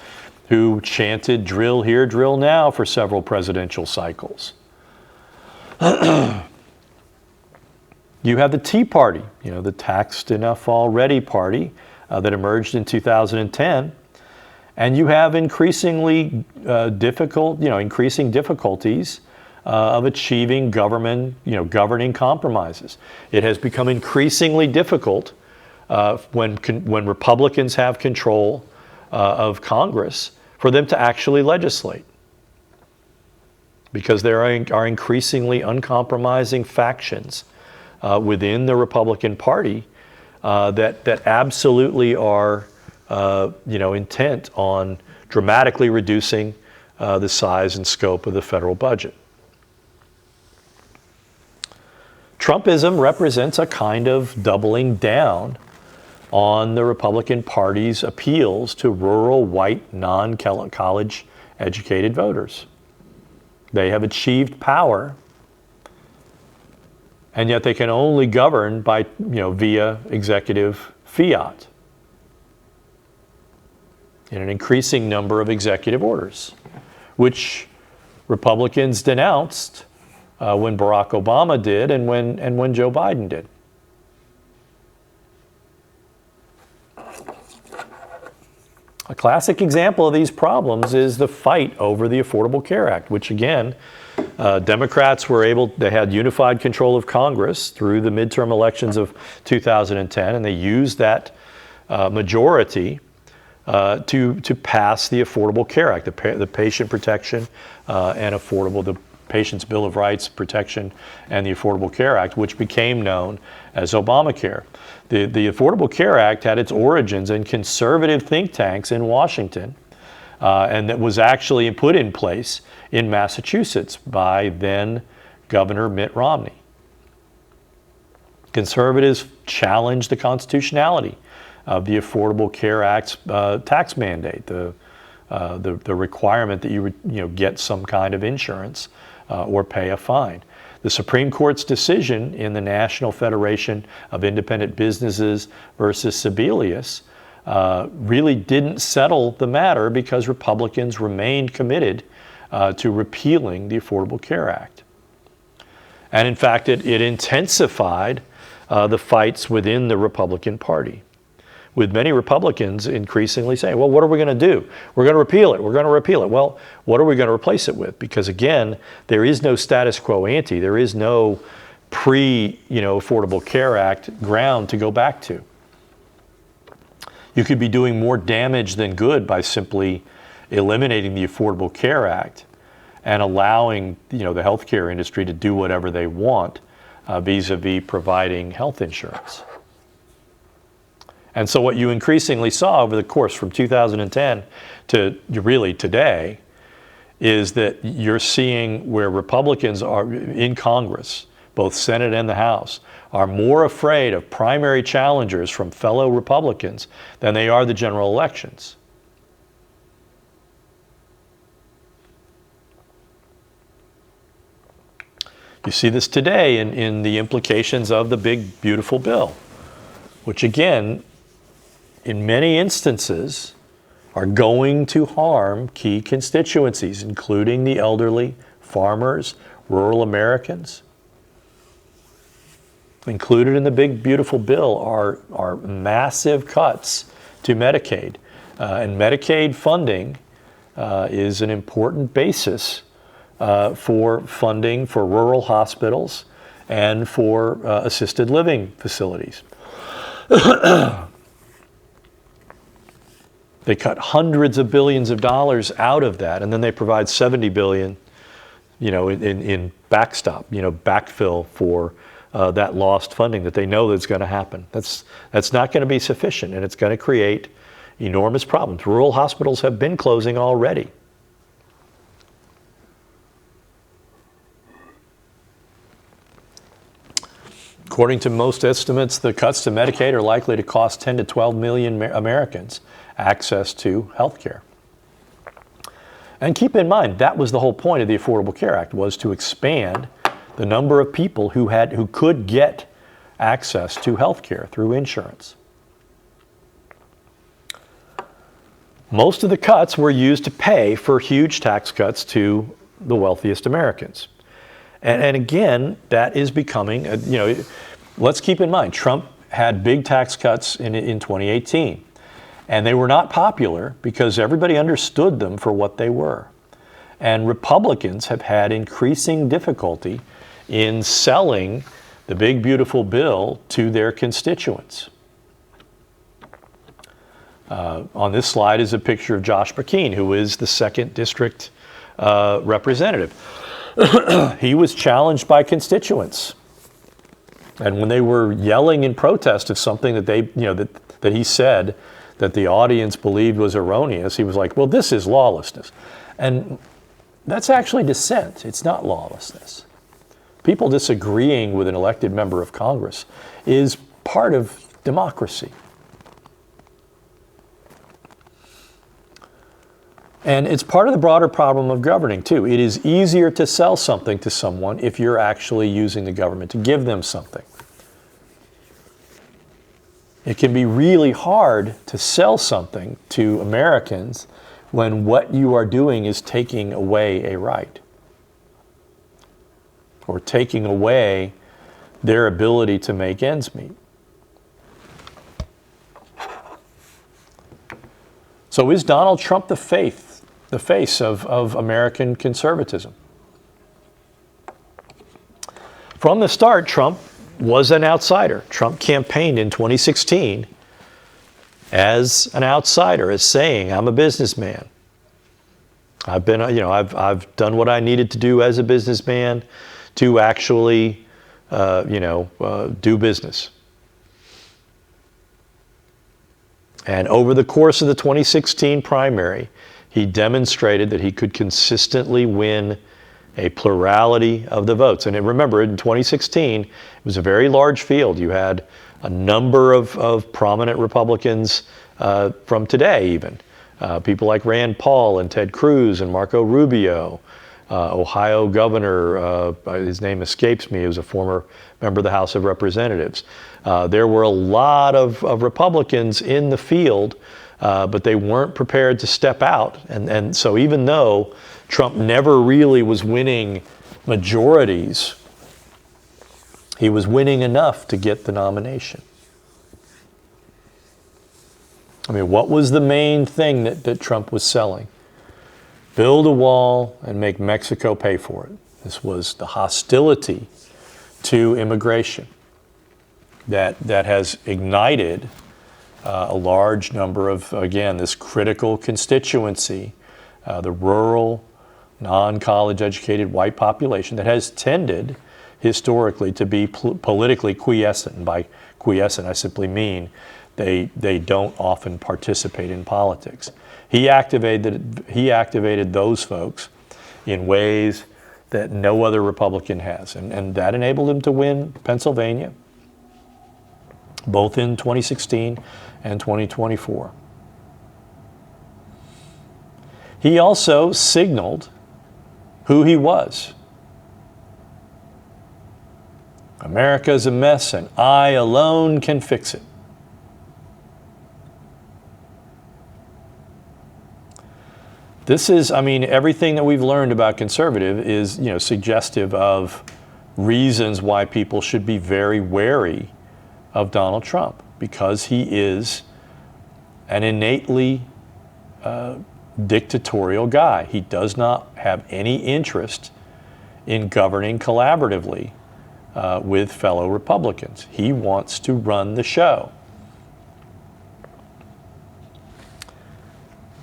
who chanted "drill here, drill now" for several presidential cycles. You have the Tea Party, the taxed enough already party that emerged in 2010, and you have increasing difficulties of achieving governing compromises. It has become increasingly difficult when Republicans have control of Congress for them to actually legislate, because there are increasingly uncompromising factions within the Republican Party that absolutely are intent on dramatically reducing the size and scope of the federal budget. Trumpism represents a kind of doubling down on the Republican Party's appeals to rural, white, non-college educated voters. They have achieved power, and yet they can only govern by, via executive fiat in an increasing number of executive orders, which Republicans denounced when Barack Obama did and when Joe Biden did. A classic example of these problems is the fight over the Affordable Care Act, which again, Democrats they had unified control of Congress through the midterm elections of 2010, and they used that majority to pass the Affordable Care Act, the Patient Protection and the Patient's Bill of Rights Protection and the Affordable Care Act, which became known as Obamacare. The Affordable Care Act had its origins in conservative think tanks in Washington, and that was actually put in place in Massachusetts by then Governor Mitt Romney. Conservatives challenged the constitutionality of the Affordable Care Act's tax mandate, the requirement that you would get some kind of insurance or pay a fine. The Supreme Court's decision in the National Federation of Independent Businesses versus Sebelius really didn't settle the matter because Republicans remained committed to repealing the Affordable Care Act. And in fact, it intensified the fights within the Republican Party, with many Republicans increasingly saying, well, what are we going to do? We're going to repeal it. We're going to repeal it. Well, what are we going to replace it with? Because again, there is no status quo ante. There is no Affordable Care Act ground to go back to. You could be doing more damage than good by simply eliminating the Affordable Care Act and allowing, the healthcare industry to do whatever they want vis-a-vis providing health insurance. And so what you increasingly saw over the course from 2010 to really today is that you're seeing where Republicans are in Congress, both Senate and the House, are more afraid of primary challengers from fellow Republicans than they are the general elections. You see this today in the implications of the big, beautiful bill, which again, in many instances, are going to harm key constituencies, including the elderly, farmers, rural Americans. Included in the big, beautiful bill are massive cuts to Medicaid. And Medicaid funding is an important basis for funding for rural hospitals and for assisted living facilities. They cut hundreds of billions of dollars out of that, and then they provide $70 billion, in backstop, backfill for that lost funding that they know that's going to happen. That's not going to be sufficient, and it's going to create enormous problems. Rural hospitals have been closing already. According to most estimates, the cuts to Medicaid are likely to cost 10 to 12 million Americans access to health care. And keep in mind, that was the whole point of the Affordable Care Act, was to expand the number of people who could get access to health care through insurance. Most of the cuts were used to pay for huge tax cuts to the wealthiest Americans. And again, that is becoming, let's keep in mind, Trump had big tax cuts in 2018. And they were not popular because everybody understood them for what they were. And Republicans have had increasing difficulty in selling the big, beautiful bill to their constituents. On this slide is a picture of Josh McKean, who is the 2nd District representative. He was challenged by constituents. And when they were yelling in protest of something that that he said that the audience believed was erroneous, he was like, well, this is lawlessness. And that's actually dissent. It's not lawlessness. People disagreeing with an elected member of Congress is part of democracy. And it's part of the broader problem of governing, too. It is easier to sell something to someone if you're actually using the government to give them something. It can be really hard to sell something to Americans when what you are doing is taking away a right or taking away their ability to make ends meet. So is Donald Trump the face of American conservatism? From the start, Trump was an outsider. Trump campaigned in 2016 as an outsider, as saying, "I'm a businessman. I've been, I've done what I needed to do as a businessman to actually, do business." And over the course of the 2016 primary, he demonstrated that he could consistently win a plurality of the votes. And remember, in 2016, it was a very large field. You had a number of prominent Republicans from today even. People like Rand Paul and Ted Cruz and Marco Rubio. Ohio governor, his name escapes me, he was a former member of the House of Representatives. There were a lot of Republicans in the field, but they weren't prepared to step out. And so even though Trump never really was winning majorities, he was winning enough to get the nomination. I mean, what was the main thing that Trump was selling? Build a wall and make Mexico pay for it. This was the hostility to immigration that has ignited a large number of, again, this critical constituency, the rural, non-college educated white population that has tended historically to be politically quiescent. And by quiescent, I simply mean they don't often participate in politics. He activated those folks in ways that no other Republican has. And that enabled him to win Pennsylvania, both in 2016 and 2024. He also signaled who he was. America's a mess and I alone can fix it. This is, everything that we've learned about conservative is, suggestive of reasons why people should be very wary of Donald Trump, because he is an innately dictatorial guy. He does not have any interest in governing collaboratively with fellow Republicans. He wants to run the show.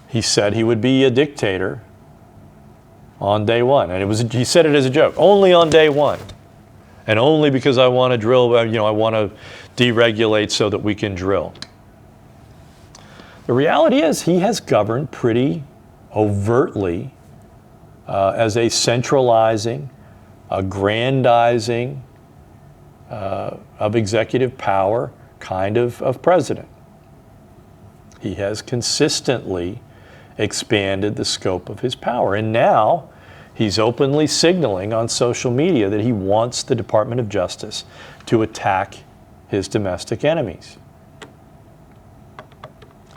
He said he would be a dictator on day one. And he said it as a joke, only on day one. And only because I want to drill, I want to deregulate so that we can drill. The reality is he has governed pretty overtly as a centralizing, aggrandizing of executive power kind of president. He has consistently expanded the scope of his power. And now he's openly signaling on social media that he wants the Department of Justice to attack his domestic enemies.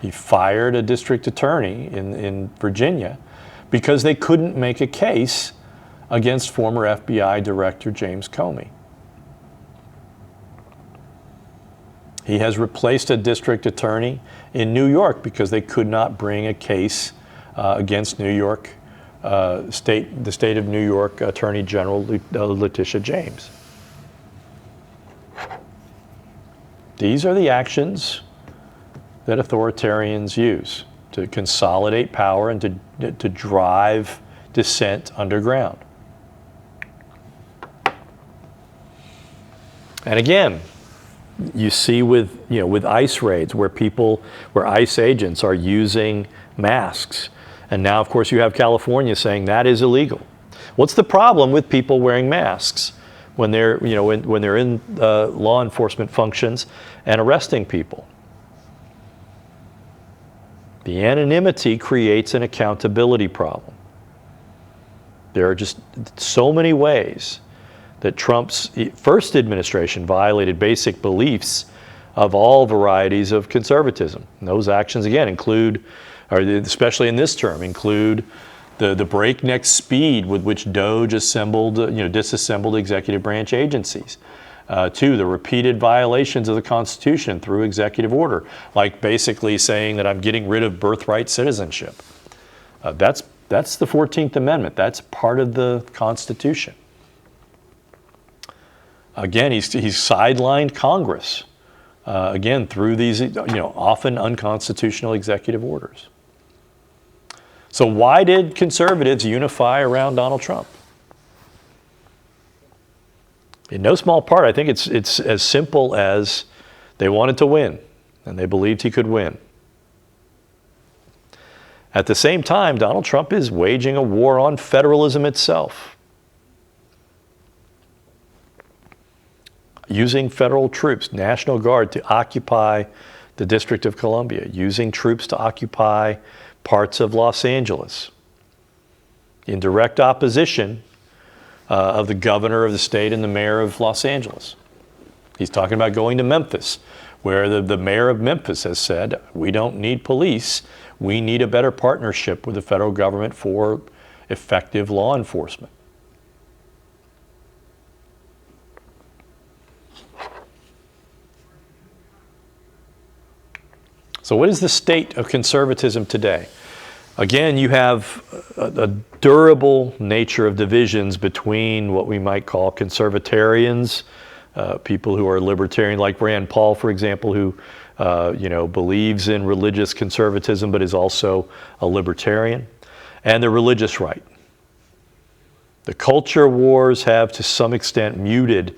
He fired a district attorney in Virginia because they couldn't make a case against former FBI Director James Comey. He has replaced a district attorney in New York because they could not bring a case against New York the state of New York Attorney General Letitia James. These are the actions that authoritarians use to consolidate power and to drive dissent underground. And again, you see with ICE raids where ICE agents are using masks. And now, of course, you have California saying that is illegal. What's the problem with people wearing masks when they're, when they're in law enforcement functions and arresting people? The anonymity creates an accountability problem. There are just so many ways that Trump's first administration violated basic beliefs of all varieties of conservatism. And those actions, again, include, or especially in this term, include the breakneck speed with which DOJ disassembled executive branch agencies. Two, the repeated violations of the Constitution through executive order, like basically saying that I'm getting rid of birthright citizenship. That's the 14th Amendment. That's part of the Constitution. Again, he's sidelined Congress, again, through these often unconstitutional executive orders. So why did conservatives unify around Donald Trump? In no small part, I think it's as simple as they wanted to win, and they believed he could win. At the same time, Donald Trump is waging a war on federalism itself, using federal troops, National Guard, to occupy the District of Columbia, using troops to occupy parts of Los Angeles, in direct opposition of the governor of the state and the mayor of Los Angeles. He's talking about going to Memphis, where the mayor of Memphis has said, we don't need police, we need a better partnership with the federal government for effective law enforcement. So what is the state of conservatism today? Again, you have a durable nature of divisions between what we might call conservatarians, people who are libertarian, like Rand Paul, for example, who believes in religious conservatism but is also a libertarian, and the religious right. The culture wars have, to some extent, muted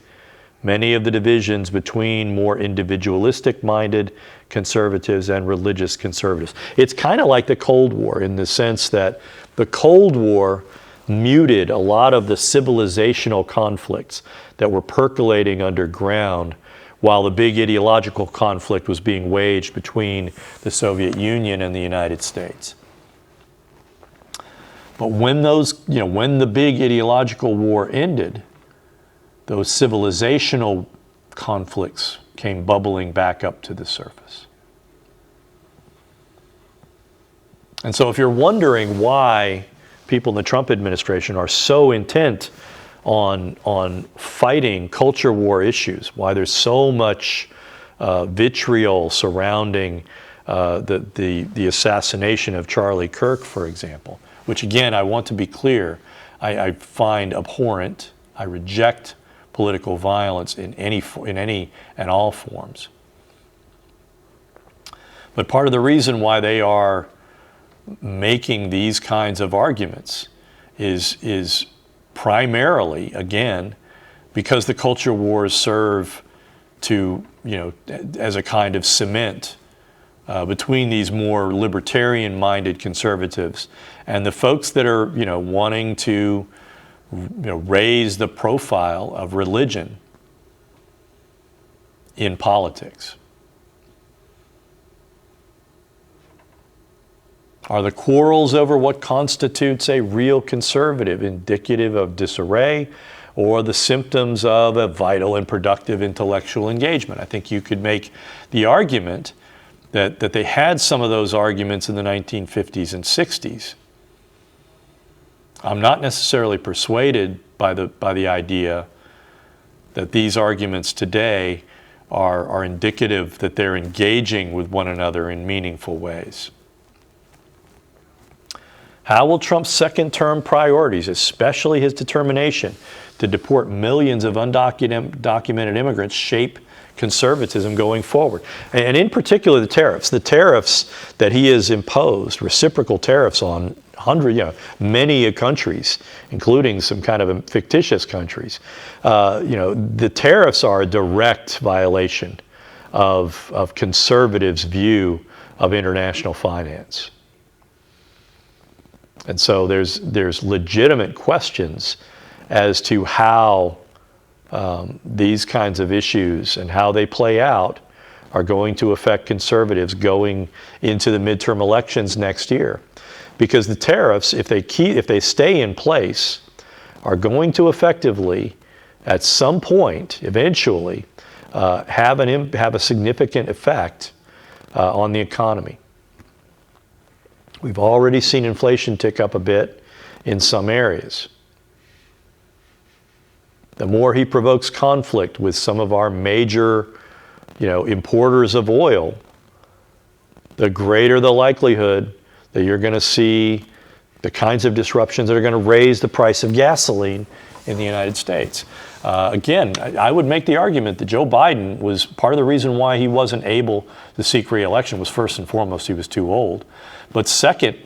many of the divisions between more individualistic-minded conservatives and religious conservatives. It's kind of like the Cold War in the sense that the Cold War muted a lot of the civilizational conflicts that were percolating underground while the big ideological conflict was being waged between the Soviet Union and the United States. But when when the big ideological war ended, those civilizational conflicts came bubbling back up to the surface. And so if you're wondering why people in the Trump administration are so intent on fighting culture war issues, why there's so much vitriol surrounding the assassination of Charlie Kirk, for example, which again, I want to be clear, I find abhorrent. I reject political violence in any and all forms. But part of the reason why they are making these kinds of arguments is primarily, again, because the culture wars serve to, as a kind of cement between these more libertarian-minded conservatives and the folks that are, wanting to raise the profile of religion in politics. Are the quarrels over what constitutes a real conservative indicative of disarray or the symptoms of a vital and productive intellectual engagement? I think you could make the argument that they had some of those arguments in the 1950s and 60s. I'm not necessarily persuaded by the idea that these arguments today are indicative that they're engaging with one another in meaningful ways. How will Trump's second-term priorities, especially his determination to deport millions of undocumented immigrants, shape conservatism going forward? And in particular, the tariffs that he has imposed, reciprocal tariffs on many countries, including some kind of fictitious countries. The tariffs are a direct violation of conservatives' view of international finance. And so there's legitimate questions as to how these kinds of issues and how they play out are going to affect conservatives going into the midterm elections next year. Because the tariffs, if they stay in place, are going to effectively, at some point, eventually, have a significant effect on the economy. We've already seen inflation tick up a bit in some areas. The more he provokes conflict with some of our major, importers of oil, the greater the likelihood that you're going to see the kinds of disruptions that are going to raise the price of gasoline in the United States. Again, I would make the argument that Joe Biden was part of the reason why he wasn't able to seek re-election was, first and foremost, he was too old. But second,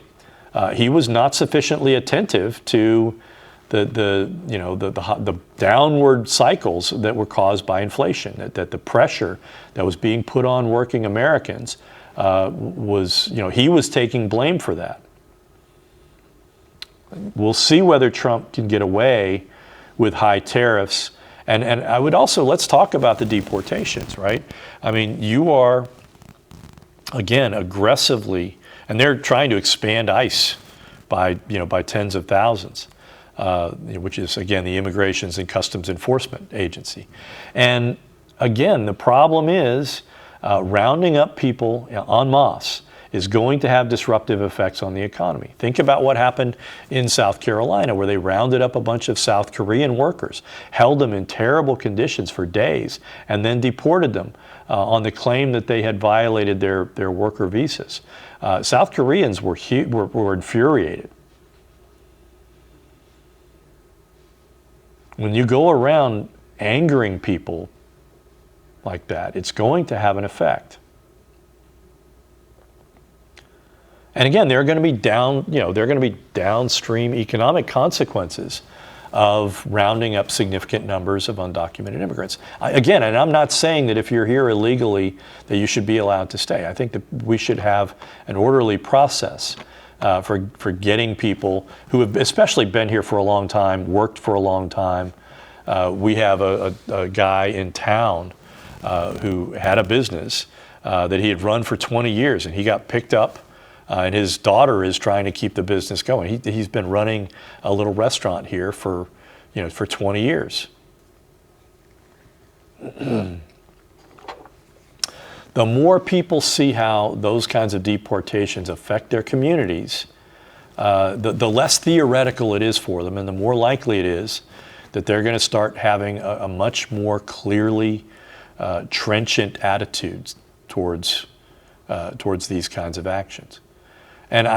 he was not sufficiently attentive to the downward cycles that were caused by inflation, that the pressure that was being put on working Americans he was taking blame for that. We'll see whether Trump can get away with high tariffs. And I would also, let's talk about the deportations, right? I mean, you are, again, aggressively, and they're trying to expand ICE by tens of thousands, which is, again, the Immigrations and Customs Enforcement Agency. And again, the problem is rounding up people en masse is going to have disruptive effects on the economy. Think about what happened in South Carolina, where they rounded up a bunch of South Korean workers, held them in terrible conditions for days, and then deported them on the claim that they had violated their worker visas. South Koreans were infuriated. When you go around angering people like that, it's going to have an effect. And again, there are going to be downstream economic consequences of rounding up significant numbers of undocumented immigrants. Again, and I'm not saying that if you're here illegally that you should be allowed to stay. I think that we should have an orderly process for getting people who have especially been here for a long time, worked for a long time. We have a guy in town who had a business that he had run for 20 years, and he got picked up. And his daughter is trying to keep the business going. He's been running a little restaurant here for 20 years. The more people see how those kinds of deportations affect their communities, the less theoretical it is for them, and the more likely it is that they're going to start having a much more clearly trenchant attitudes towards these kinds of actions. And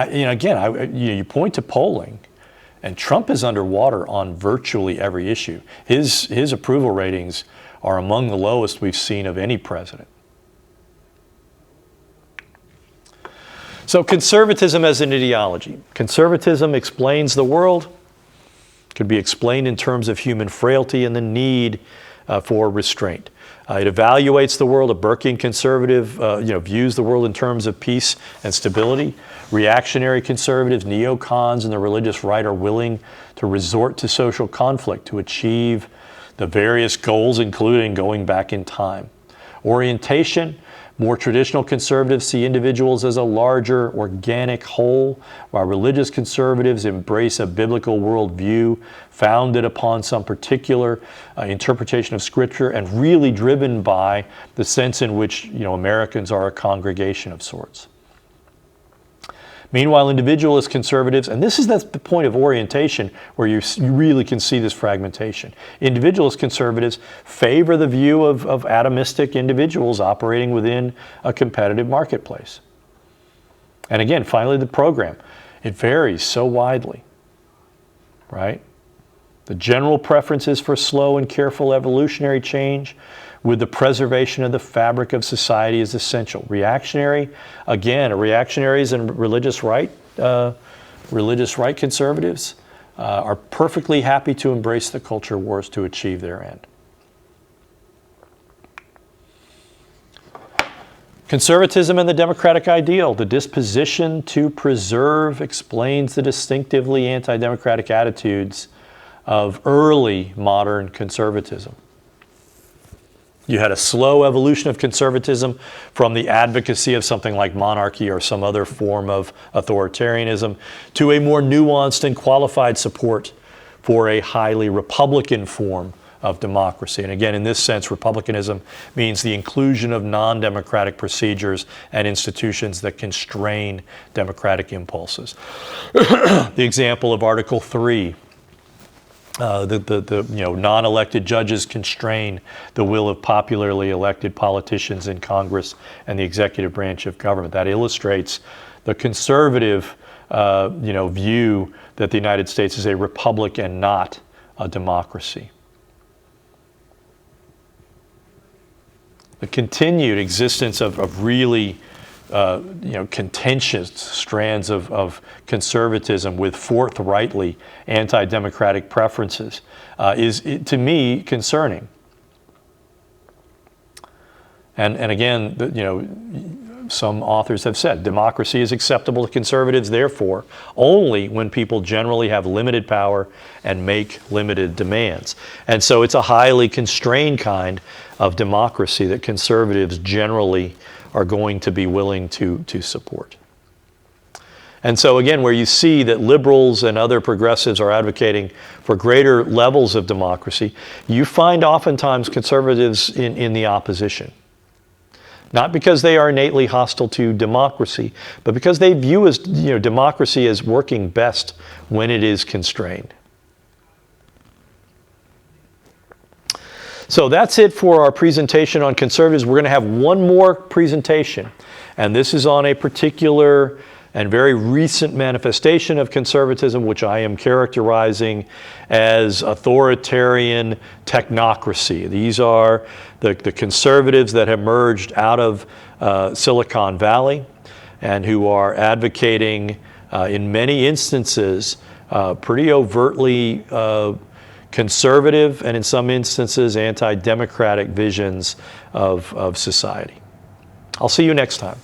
you point to polling, and Trump is underwater on virtually every issue. His approval ratings are among the lowest we've seen of any president. So conservatism as an ideology. Conservatism explains the world, could be explained in terms of human frailty and the need for restraint. It evaluates the world. A Burkean conservative views the world in terms of peace and stability. Reactionary conservatives, neocons, and the religious right are willing to resort to social conflict to achieve the various goals, including going back in time. Orientation. More traditional conservatives see individuals as a larger, organic whole, while religious conservatives embrace a biblical worldview founded upon some particular interpretation of Scripture and really driven by the sense in which Americans are a congregation of sorts. Meanwhile, individualist conservatives, and this is the point of orientation where you really can see this fragmentation. Individualist conservatives favor the view of atomistic individuals operating within a competitive marketplace. And again, finally, the program. It varies so widely, right? The general preference is for slow and careful evolutionary change with the preservation of the fabric of society is essential. Reactionaries and religious right conservatives are perfectly happy to embrace the culture wars to achieve their end. Conservatism and the democratic ideal. The disposition to preserve explains the distinctively anti-democratic attitudes of early modern conservatism. You had a slow evolution of conservatism from the advocacy of something like monarchy or some other form of authoritarianism to a more nuanced and qualified support for a highly Republican form of democracy. And again, in this sense, republicanism means the inclusion of non-democratic procedures and institutions that constrain democratic impulses. The example of Article 3. Non-elected judges constrain the will of popularly elected politicians in Congress and the executive branch of government. That illustrates the conservative, view that the United States is a republic and not a democracy. The continued existence of really contentious strands of conservatism with forthrightly anti-democratic preferences is, to me, concerning. And again, some authors have said democracy is acceptable to conservatives, therefore, only when people generally have limited power and make limited demands. And so it's a highly constrained kind of democracy that conservatives generally are going to be willing to support. And so again, where you see that liberals and other progressives are advocating for greater levels of democracy, you find oftentimes conservatives in the opposition. Not because they are innately hostile to democracy, but because they view democracy as working best when it is constrained. So that's it for our presentation on conservatives. We're going to have one more presentation, and this is on a particular and very recent manifestation of conservatism, which I am characterizing as authoritarian technocracy. These are the conservatives that have emerged out of Silicon Valley and who are advocating, in many instances, pretty overtly conservative and in some instances anti-democratic visions of society. I'll see you next time.